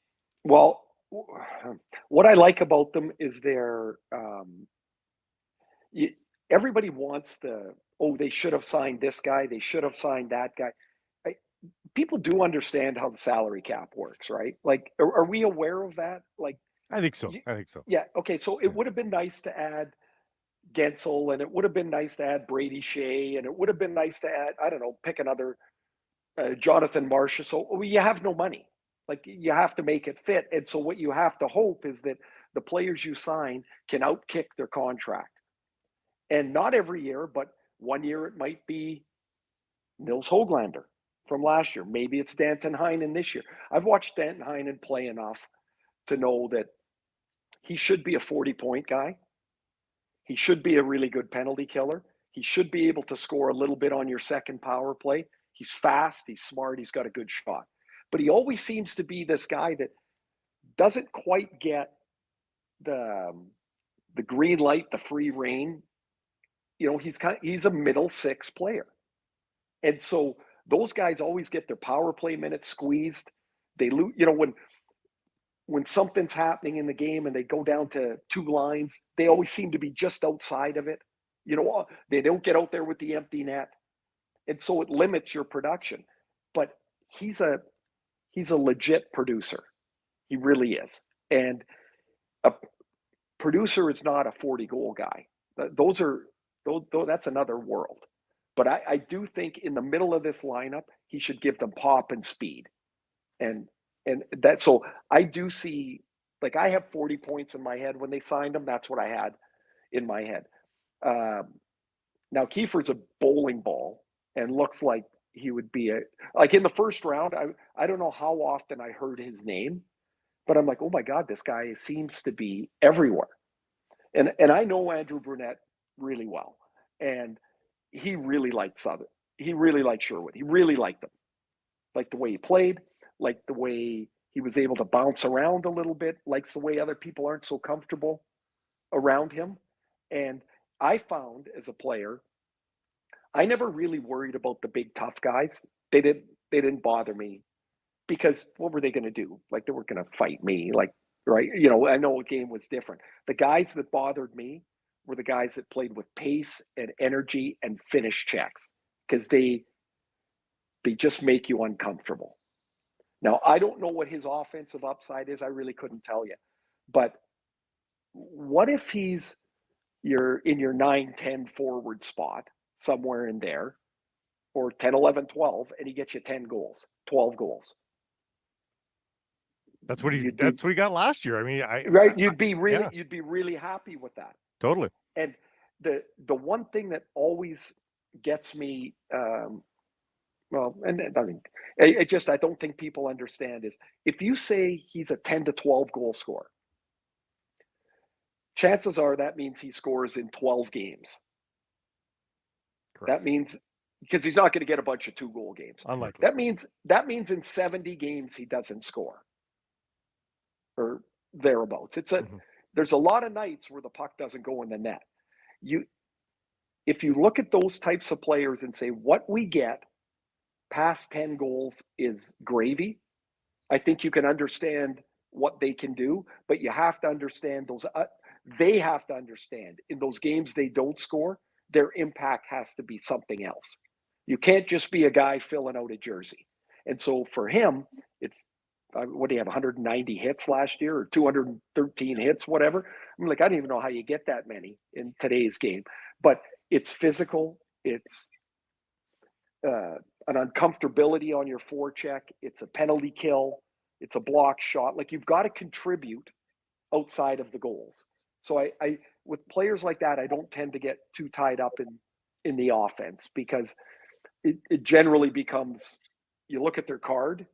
Well, what I like about them is everybody wants they should have signed this guy, they should have signed that guy. People do understand how the salary cap works, right? Like, are we aware of that? Like, I think so. Yeah. Okay. So it would have been nice to add Gensel, and it would have been nice to add Brady Shea, and it would have been nice to add, I don't know, pick another Jonathan Marchessault. So you have no money. Like, you have to make it fit. And so what you have to hope is that the players you sign can outkick their contract. And not every year, but one year it might be Nils Höglander from last year. Maybe it's Danton Heinen this year. I've watched Danton Heinen play enough to know that he should be a 40-point guy. He should be a really good penalty killer. He should be able to score a little bit on your second power play. He's fast, he's smart, he's got a good shot. But he always seems to be this guy that doesn't quite get the green light, the free rein. He's a middle six player. And so those guys always get their power play minutes squeezed. They lose, when something's happening in the game and they go down to two lines, they always seem to be just outside of it. They don't get out there with the empty net. And so it limits your production. But he's a legit producer. He really is. And a producer is not a 40-goal guy. That's another world. But I do think in the middle of this lineup, he should give them pop and speed. And that, so I do see, like, I have 40 points in my head when they signed him. That's what I had in my head. Now Kiefer's a bowling ball and looks like he would be like in the first round. I don't know how often I heard his name, but I'm like, oh my God, this guy seems to be everywhere. And I know Andrew Brunette really well, and he really liked Southern. He really liked Sherwood. He really liked him. Liked the way he played, liked the way he was able to bounce around a little bit, likes the way other people aren't so comfortable around him. And I found as a player, I never really worried about the big tough guys. They didn't bother me, because what were they going to do? Like, they weren't going to fight me, like, right? I know a game was different. The guys that bothered me were the guys that played with pace and energy and finish checks, because they just make you uncomfortable. Now, I don't know what his offensive upside is. I really couldn't tell you. But what if he's in your 9-10 forward spot, somewhere in there, or 10, 11, 12, and he gets you 10 goals, 12 goals? That's what he got last year. I mean, right. You'd be really happy with that. Totally. And the one thing that always gets me Well, and it just, I don't think people understand is if you say he's a 10 to 12 goal scorer, chances are that means he scores in 12 games. Correct. That means because he's not going to get a bunch of 2-goal games. Unlikely. That means in 70 games he doesn't score or thereabouts. There's a lot of nights where the puck doesn't go in the net. If you look at those types of players and say what we get past 10 goals is gravy, I think you can understand what they can do, but you have to understand they have to understand in those games they don't score, their impact has to be something else. You can't just be a guy filling out a jersey. And so for him, what do you have, 190 hits last year or 213 hits, whatever? I'm like, I don't even know how you get that many in today's game. But it's physical. It's an uncomfortability on your forecheck. It's a penalty kill. It's a block shot. Like, you've got to contribute outside of the goals. So I with players like that, I don't tend to get too tied up in the offense because it generally becomes, you look at their card,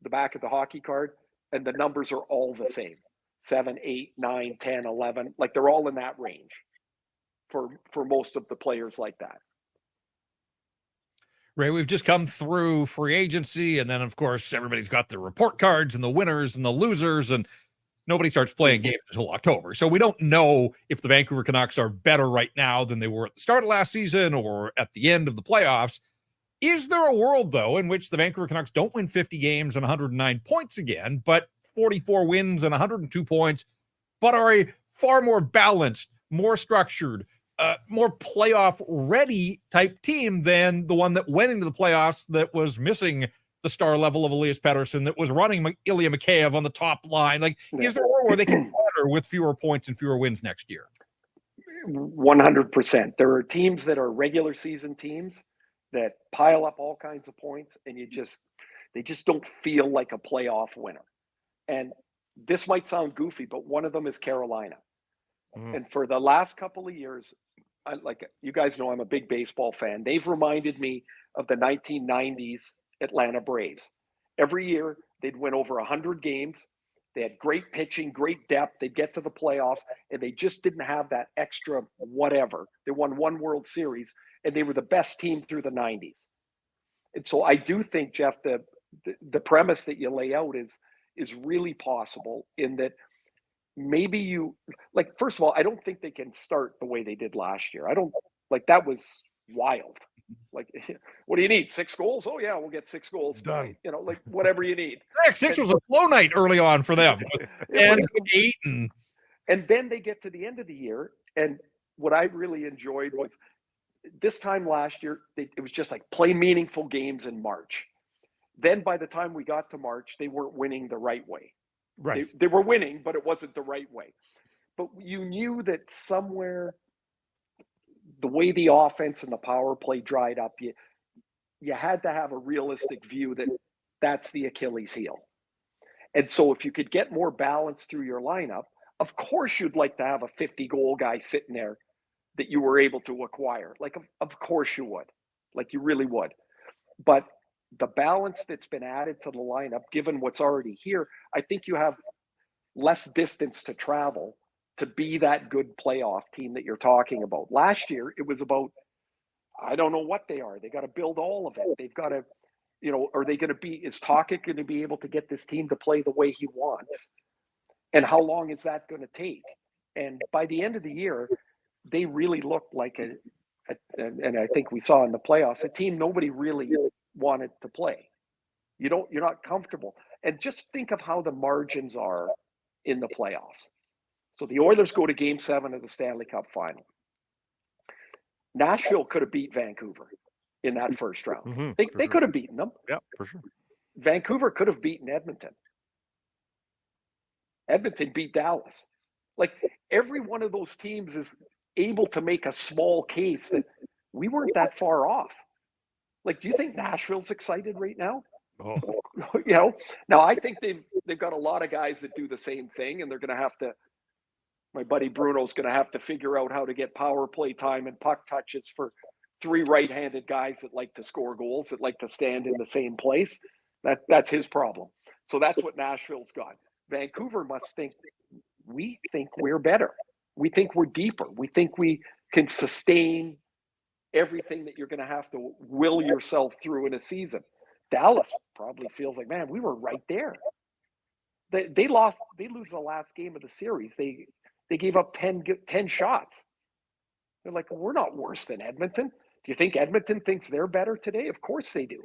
the back of the hockey card, and the numbers are all the same. 7, 8, 9, 10, 11. Like, they're all in that range for most of the players like that. Ray, we've just come through free agency, and then, of course, everybody's got their report cards and the winners and the losers, and nobody starts playing games until October. So we don't know if the Vancouver Canucks are better right now than they were at the start of last season or at the end of the playoffs. Is there a world, though, in which the Vancouver Canucks don't win 50 games and 109 points again, but 44 wins and 102 points, but are a far more balanced, more structured, more playoff-ready type team than the one that went into the playoffs that was missing the star level of Elias Pettersson, that was running Ilya Mikheyev on the top line? Like, is there a world where they can better with fewer points and fewer wins next year? 100%. There are teams that are regular season teams that pile up all kinds of points, and they just don't feel like a playoff winner. And this might sound goofy, but one of them is Carolina. And for the last couple of years, like you guys know, I'm a big baseball fan. They've reminded me of the 1990s Atlanta Braves. Every year, they'd win over 100 games. They had great pitching, great depth. They'd get to the playoffs, and they just didn't have that extra whatever. They won one World Series, and they were the best team through the 90s. And so I do think, Jeff, the premise that you lay out is really possible in that maybe you, like, first of all, I don't think they can start the way they did last year. I don't, like, that was wild. Like, what do you need? 6 goals? Oh yeah, we'll get 6 goals tonight. You know, like, whatever you need. Six was a slow night early on for them. And 8 and then they get to the end of the year, and what I really enjoyed was this time last year, it was just like play meaningful games in March. Then by the time we got to March, they weren't winning the right way. Right. They were winning, but it wasn't the right way. But you knew that somewhere, the way the offense and the power play dried up, you had to have a realistic view that that's the Achilles heel. And so if you could get more balance through your lineup, of course you'd like to have a 50-goal guy sitting there that you were able to acquire. Like, of course you would. Like, you really would. But the balance that's been added to the lineup, given what's already here, I think you have less distance to travel to be that good playoff team that you're talking about. Last year, it was about, I don't know what they are. They got to build all of it. They've got to, are they going to be, is Tocchet going to be able to get this team to play the way he wants? And how long is that going to take? And by the end of the year, they really looked like and I think we saw in the playoffs, a team nobody really wanted to play. You're not comfortable. And just think of how the margins are in the playoffs. So the Oilers go to Game 7 of the Stanley Cup Final. Nashville could have beat Vancouver in that first round. They could have beaten them. Yeah, for sure. Vancouver could have beaten Edmonton. Edmonton beat Dallas. Like, every one of those teams is able to make a small case that we weren't that far off. Like, do you think Nashville's excited right now? Oh. Now I think they've got a lot of guys that do the same thing, and they're going to have to. My buddy Bruno's going to have to figure out how to get power play time and puck touches for three right-handed guys that like to score goals, that like to stand in the same place. That's his problem. So that's what Nashville's got. Vancouver must think, we think we're better. We think we're deeper. We think we can sustain everything that you're going to have to will yourself through in a season. Dallas probably feels like, man, we were right there. They lose the last game of the series. They gave up 10 shots. They're like, we're not worse than Edmonton. Do you think Edmonton thinks they're better today? Of course they do.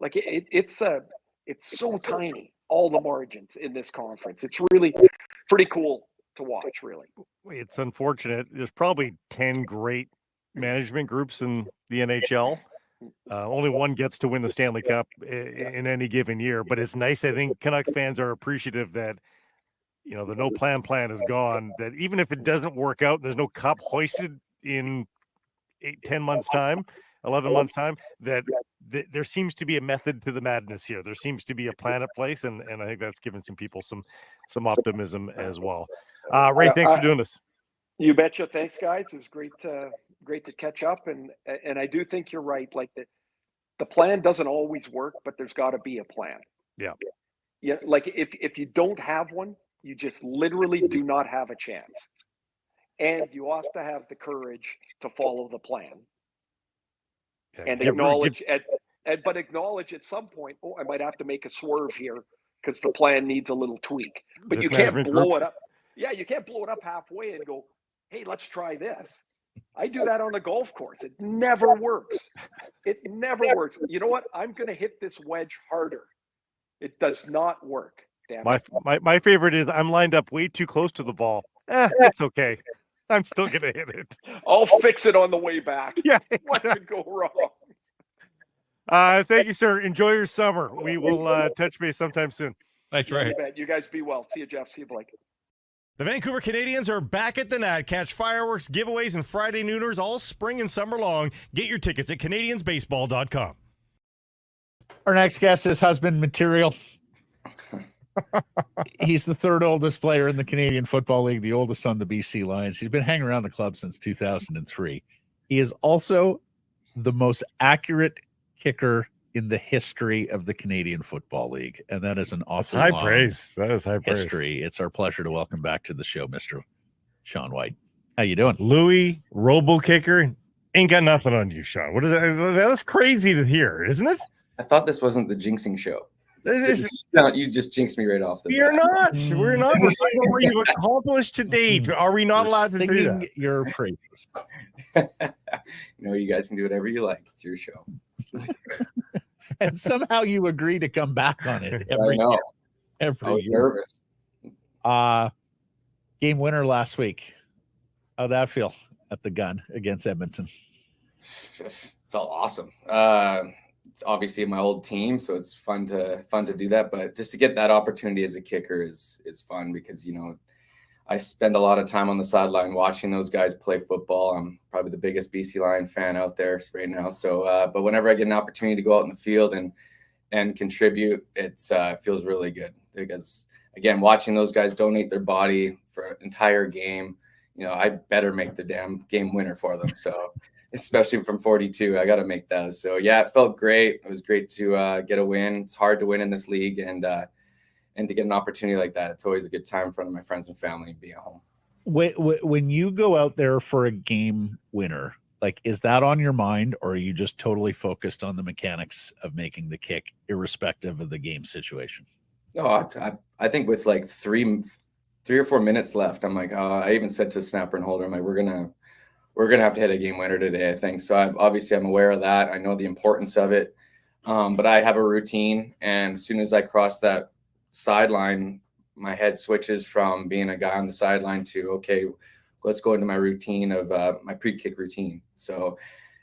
Like it's so tiny, all the margins in this conference. It's really pretty cool to watch, really. It's unfortunate. There's probably 10 great management groups in the NHL. Only one gets to win the Stanley Cup in any given year, but it's nice. I think Canucks fans are appreciative that, the no plan is gone, that even if it doesn't work out, there's no cup hoisted in 10 months time, 11 months time, that there seems to be a method to the madness here. There seems to be a plan at place. And I think that's given some people some optimism as well. Ray, thanks for doing this. You betcha. Thanks, guys. It was great to catch up. And I do think you're right. Like the plan doesn't always work, but there's got to be a plan. Yeah. Yeah. Like if you don't have one, you just literally do not have a chance. And you have to have the courage to follow the plan. Yeah, and acknowledge but acknowledge at some point, I might have to make a swerve here because the plan needs a little tweak. But you can't blow it up. Yeah, you can't blow it up halfway and go, hey, let's try this. I do that on a golf course. It never works. It never works. You know what? I'm going to hit this wedge harder. It does not work. Damn it. My favorite is I'm lined up way too close to the ball. It's okay. I'm still going to hit it. I'll fix it on the way back. Yeah, exactly. What could go wrong? Thank you, sir. Enjoy your summer. We will touch base sometime soon. Thanks, Ray. You guys be well. See you, Jeff. See you, Blake. The Vancouver Canadians are back at the net. Catch fireworks, giveaways, and Friday nooners all spring and summer long. Get your tickets at CanadiansBaseball.com. Our next guest is husband material. He's the third oldest player in the Canadian Football League, the oldest on the BC Lions. He's been hanging around the club since 2003. He is also the most accurate kicker in the history of the Canadian Football League, and that is an awful high praise. That is high praise. History. It's our pleasure to welcome back to the show, Mr. Sean Whyte. How you doing? Louis, robo kicker, ain't got nothing on you, Sean. What is that? That's crazy to hear, isn't it? I thought this wasn't the jinxing show. You just jinxed me right off the bat. We're not. We're talking about what you've accomplished to date. Are we not allowed to do that? Your praises. You guys can do whatever you like. It's your show. And somehow you agree to come back on it every year. I was nervous. Game winner last week. How'd that feel at the gun against Edmonton? Felt awesome. It's obviously my old team, so it's fun to do that. But just to get that opportunity as a kicker is fun because I spend a lot of time on the sideline watching those guys play football. I'm probably the biggest BC Lion fan out there right now. So, but whenever I get an opportunity to go out in the field and contribute, it feels really good because again, watching those guys donate their body for an entire game, I better make the damn game winner for them. So, especially from 42, I got to make that. So yeah, it felt great. It was great to get a win. It's hard to win in this league, and to get an opportunity like that, it's always a good time in front of my friends and family and be at home. When you go out there for a game winner, like, is that on your mind, or are you just totally focused on the mechanics of making the kick, irrespective of the game situation? No, I think with like three or 4 minutes left, I'm like, I even said to the snapper and holder, I'm like, we're gonna have to hit a game winner today, I think. So I'm aware of that. I know the importance of it, but I have a routine, and as soon as I cross that sideline, my head switches from being a guy on the sideline to, okay, let's go into my routine of my pre-kick routine. So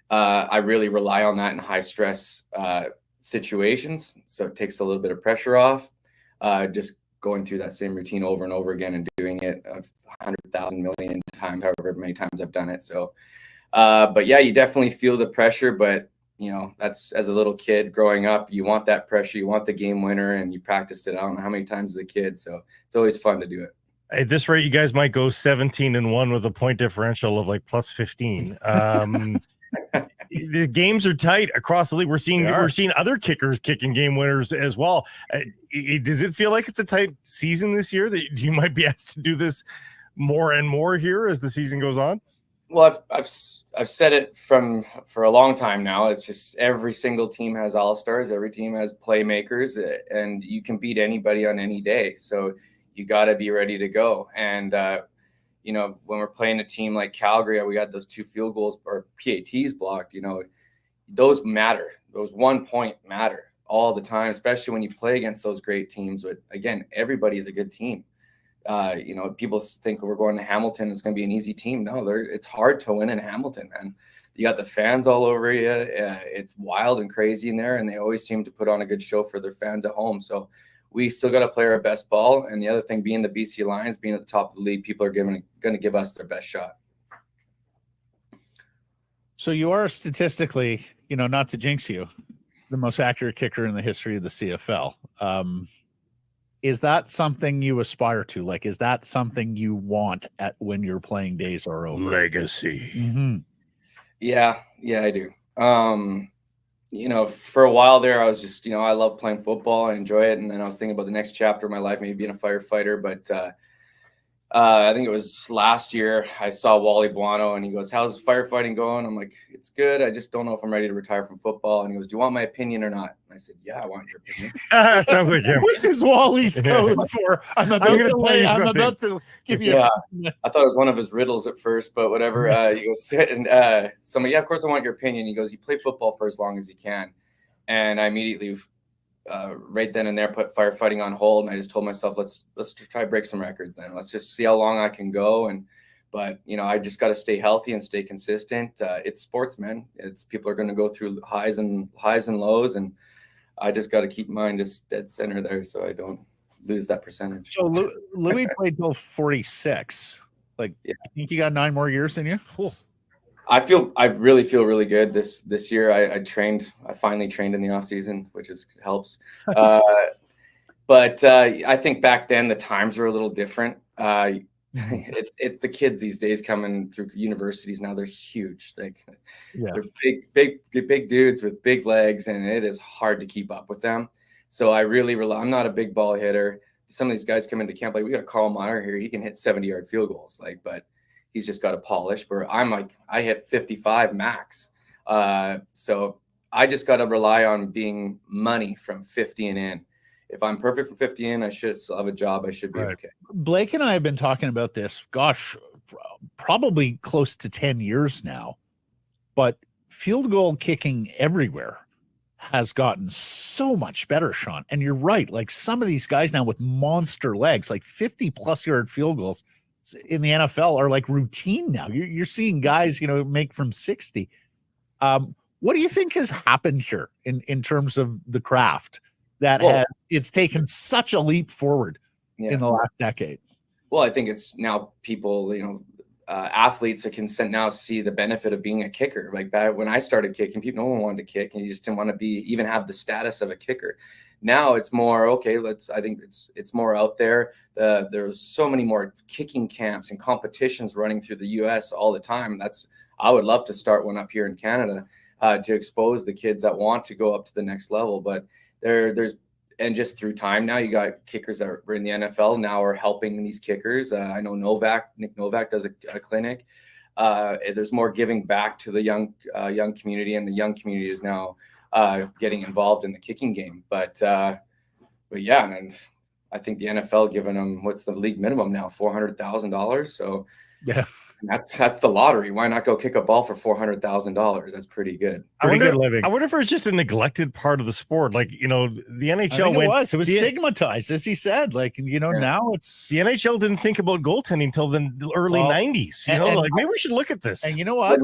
I really rely on that in high stress situations. So it takes a little bit of pressure off, just going through that same routine over and over again and doing it 100,000 million times, however many times I've done it. So, but yeah, you definitely feel the pressure, but that's, as a little kid growing up, you want that pressure, you want the game winner, and you practiced it. I don't know how many times as a kid. So it's always fun to do it. At this rate, you guys might go 17-1 with a point differential of like plus 15. the games are tight across the league. We're seeing other kickers kicking game winners as well. Does it feel like it's a tight season this year that you might be asked to do this more and more here as the season goes on? Well, I've said it for a long time now. It's just every single team has all-stars. Every team has playmakers, and you can beat anybody on any day. So you got to be ready to go. And when we're playing a team like Calgary, we got those 2 field goals or PATs blocked. Those matter. Those 1 point matter all the time, especially when you play against those great teams. But again, everybody's a good team. People think we're going to Hamilton, it's going to be an easy team. No, it's hard to win in Hamilton, man. You got the fans all over you. It's wild and crazy in there, and they always seem to put on a good show for their fans at home. So we still got to play our best ball. And the other thing, being the BC Lions, being at the top of the league, people are going to give us their best shot. So you are statistically, not to jinx you, the most accurate kicker in the history of the CFL. Is that something you aspire to? Like, is that something you want when your playing days are over? Legacy. Mm-hmm. Yeah, I do. For a while there, I was just, I love playing football. I enjoy it. And then I was thinking about the next chapter of my life, maybe being a firefighter. But I think it was last year, I saw Wally Buono, and he goes, "How's firefighting going?" I'm like, "It's good. I just don't know if I'm ready to retire from football." And he goes, "Do you want my opinion or not?" And I said, "Yeah, I want your opinion." That sounds like him. Which is Wally's code for I'm about to give you. Yeah, I thought it was one of his riddles at first, but whatever. He goes, and so I'm like, "Yeah, of course I want your opinion." He goes, "You play football for as long as you can," and I immediately, right then and there, put firefighting on hold, and I just told myself, let's try to break some records. Then let's just see how long I can go. But I just got to stay healthy and stay consistent. It's sports, man. People are going to go through highs and lows, and I just got to keep mine just dead center there so I don't lose that percentage. So Louis played till 46. Like, yeah. I think you got 9 more years in you. Cool. I really feel really good this year. I finally trained in the off season, which helps. But I think back then the times were a little different. It's the kids these days coming through universities now. They're huge. They're big dudes with big legs, and it is hard to keep up with them. So I really rely. I'm not a big ball hitter. Some of these guys come into camp, like we got Carl Meyer here. He can hit 70-yard field goals, but he's just got a polish. Where I hit 55 max. So I just got to rely on being money from 50 and in. If I'm perfect from 50 in, I should still have a job. I should be okay. Blake and I have been talking about this, probably close to 10 years now. But field goal kicking everywhere has gotten so much better, Sean. And you're right. Like, some of these guys now with monster legs, like 50+ yard field goals in the NFL are like routine now. You're seeing guys, make from 60. What do you think has happened here in terms of the craft that it's taken such a leap forward in the last decade? Well, I think it's now people, athletes that can now see the benefit of being a kicker. Like back when I started kicking, no one wanted to kick, and you just didn't want to even have the status of a kicker. Now it's more, okay, I think it's more out there. There's so many more kicking camps and competitions running through the US all the time. I would love to start one up here in Canada to expose the kids that want to go up to the next level. But and just through time now, you got kickers that are in the NFL now are helping these kickers. I know Nick Novak does a clinic. There's more giving back to the young community, and the young community is now getting involved in the kicking game. But yeah, and I think the NFL giving them, what's the league minimum now, $400,000. So yeah, that's the lottery. Why not go kick a ball for $400,000? That's pretty good. Good living. I wonder if it's just a neglected part of the sport. Like, the NHL it was stigmatized, as he said. Like, now it's the NHL didn't think about goaltending till the early 90s. Maybe we should look at this. And you know what?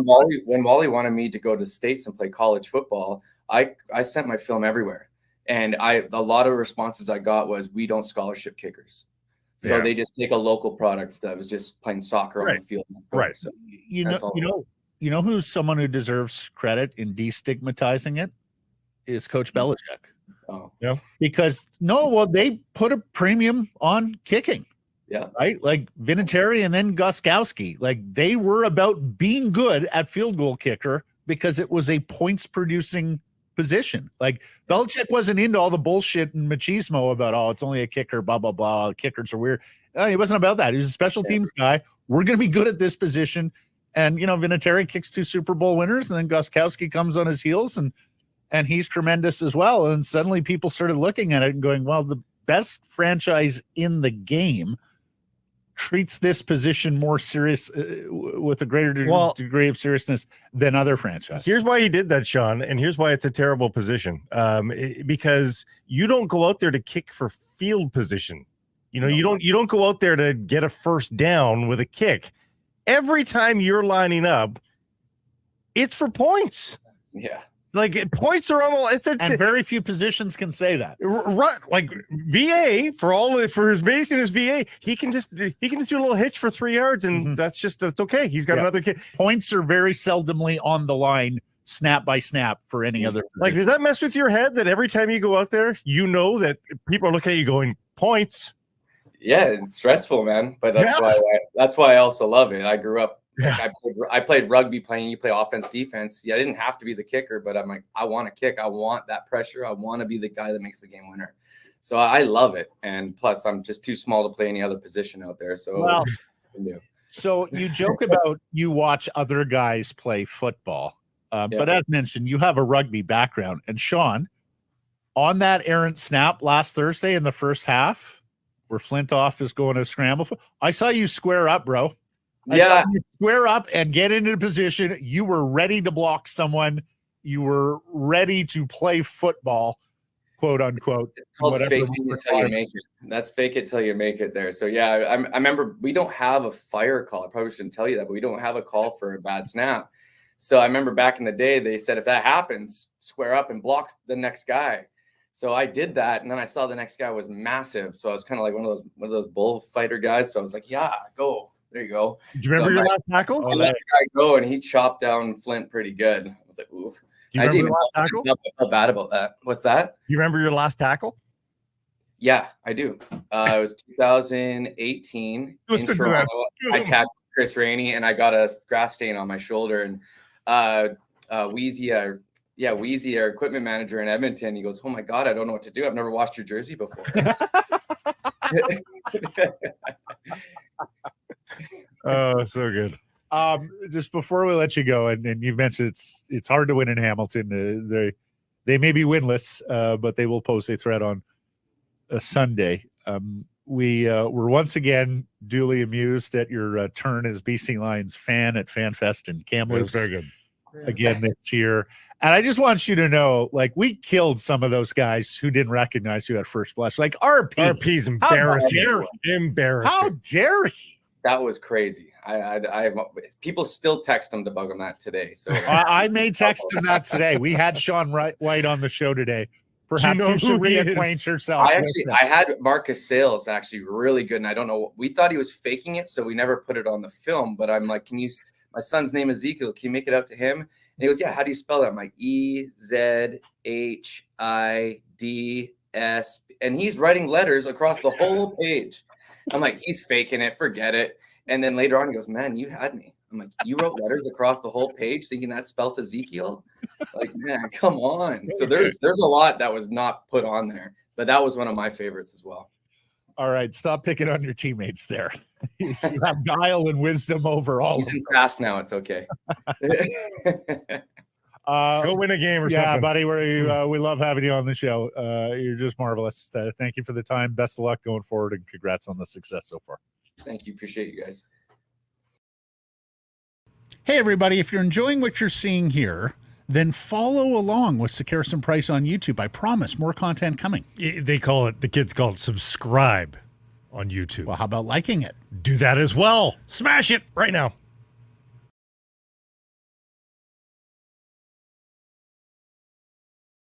When Wally wanted me to go to the States and play college football, I sent my film everywhere. And a lot of responses I got was, we don't scholarship kickers. So they just take a local product that was just playing soccer on the field. Right. So you know who's someone who deserves credit in destigmatizing it is Coach Belichick. Oh, yeah. Because they put a premium on kicking. Yeah. Right. Like Vinatieri and then Gostkowski, like they were about being good at field goal kicker because it was a points producing position. Like Belichick wasn't into all the bullshit and machismo about, oh, it's only a kicker, blah, blah, blah. Kickers are weird. He wasn't about that. He was a special teams guy. We're going to be good at this position. And, Vinatieri kicks 2 Super Bowl winners, and then Gostkowski comes on his heels, and he's tremendous as well. And suddenly people started looking at it and going, well, the best franchise in the game treats this position more serious with a greater degree of seriousness than other franchises. Here's why he did that, Sean, and here's why it's a terrible position. Because you don't go out there to kick for field position. You don't go out there to get a first down with a kick. Every time you're lining up, it's for points. Yeah. Like points are on the. And very few positions can say that. Right, like VA for his base and his VA, he can just do a little hitch for 3 yards, and that's okay. He's got another kick. Points are very seldomly on the line, snap by snap, for any other position. Like, does that mess with your head that every time you go out there, that people are looking at you going points? Yeah, it's stressful, man. But that's why I also love it. I grew up. Like I played rugby, you play offense, defense. Yeah, I didn't have to be the kicker, but I'm like, I want to kick. I want that pressure. I want to be the guy that makes the game winner. So I love it. And plus, I'm just too small to play any other position out there. So, so you joke about you watch other guys play football. But as mentioned, you have a rugby background. And Sean, on that errant snap last Thursday in the first half, where Flintoff is going to scramble, I saw you square up, bro. I saw you square up and get into the position. You were ready to block someone. You were ready to play football, quote unquote. It's called fake it until you make it. That's fake it till you make it there. So yeah, I remember we don't have a fire call. I probably shouldn't tell you that, but we don't have a call for a bad snap. So I remember back in the day, they said if that happens, square up and block the next guy. So I did that, and then I saw the next guy was massive. So I was kind of like one of those bullfighter guys. So I was like, yeah, go. There you go. Do you remember your last tackle? I let the guy go, and he chopped down Flint pretty good. I was like, ooh. Do you remember your last tackle? I felt bad about that. What's that? Do you remember your last tackle? Yeah, I do. It was 2018 in Toronto. I tackled Chris Rainey, and I got a grass stain on my shoulder. And Wheezy, our equipment manager in Edmonton, he goes, "Oh my God, I don't know what to do. I've never washed your jersey before." Oh, so good. Just before we let you go, and you've mentioned it's hard to win in Hamilton. They may be winless, but they will pose a threat on a Sunday. We were once again duly amused at your turn as BC Lions fan at FanFest in Kamloops. Very good. Again this year. And I just want you to know, like, we killed some of those guys who didn't recognize you at first blush. Like RP's embarrassing. Embarrassing. How dare he? That was crazy. I people still text him to bug him that today. So I may text him that today. We had Sean Whyte on the show today. Perhaps you should reacquaint yourself. I had Marcus Sales actually really good, and I don't know. We thought he was faking it, so we never put it on the film. But I'm like, my son's name is Ezekiel. Can you make it out to him? And he goes, yeah. How do you spell that? I'm like, EZHIDS, and he's writing letters across the whole page. I'm like, he's faking it. Forget it. And then later on, he goes, man, you had me. I'm like, you wrote letters across the whole page thinking that spelt Ezekiel? Like, man, come on. So there's a lot that was not put on there, but that was one of my favorites as well. All right, stop picking on your teammates there. You have guile and wisdom over all. He's in Sask now. It's okay. Go win a game or something. Yeah, buddy, we love having you on the show. You're just marvelous. Thank you for the time. Best of luck going forward, and congrats on the success so far. Thank you. Appreciate you guys. Hey, everybody, if you're enjoying what you're seeing here, then follow along with Sekeres Price on YouTube. I promise more content coming. The kids call it subscribe on YouTube. Well, how about liking it? Do that as well. Smash it right now.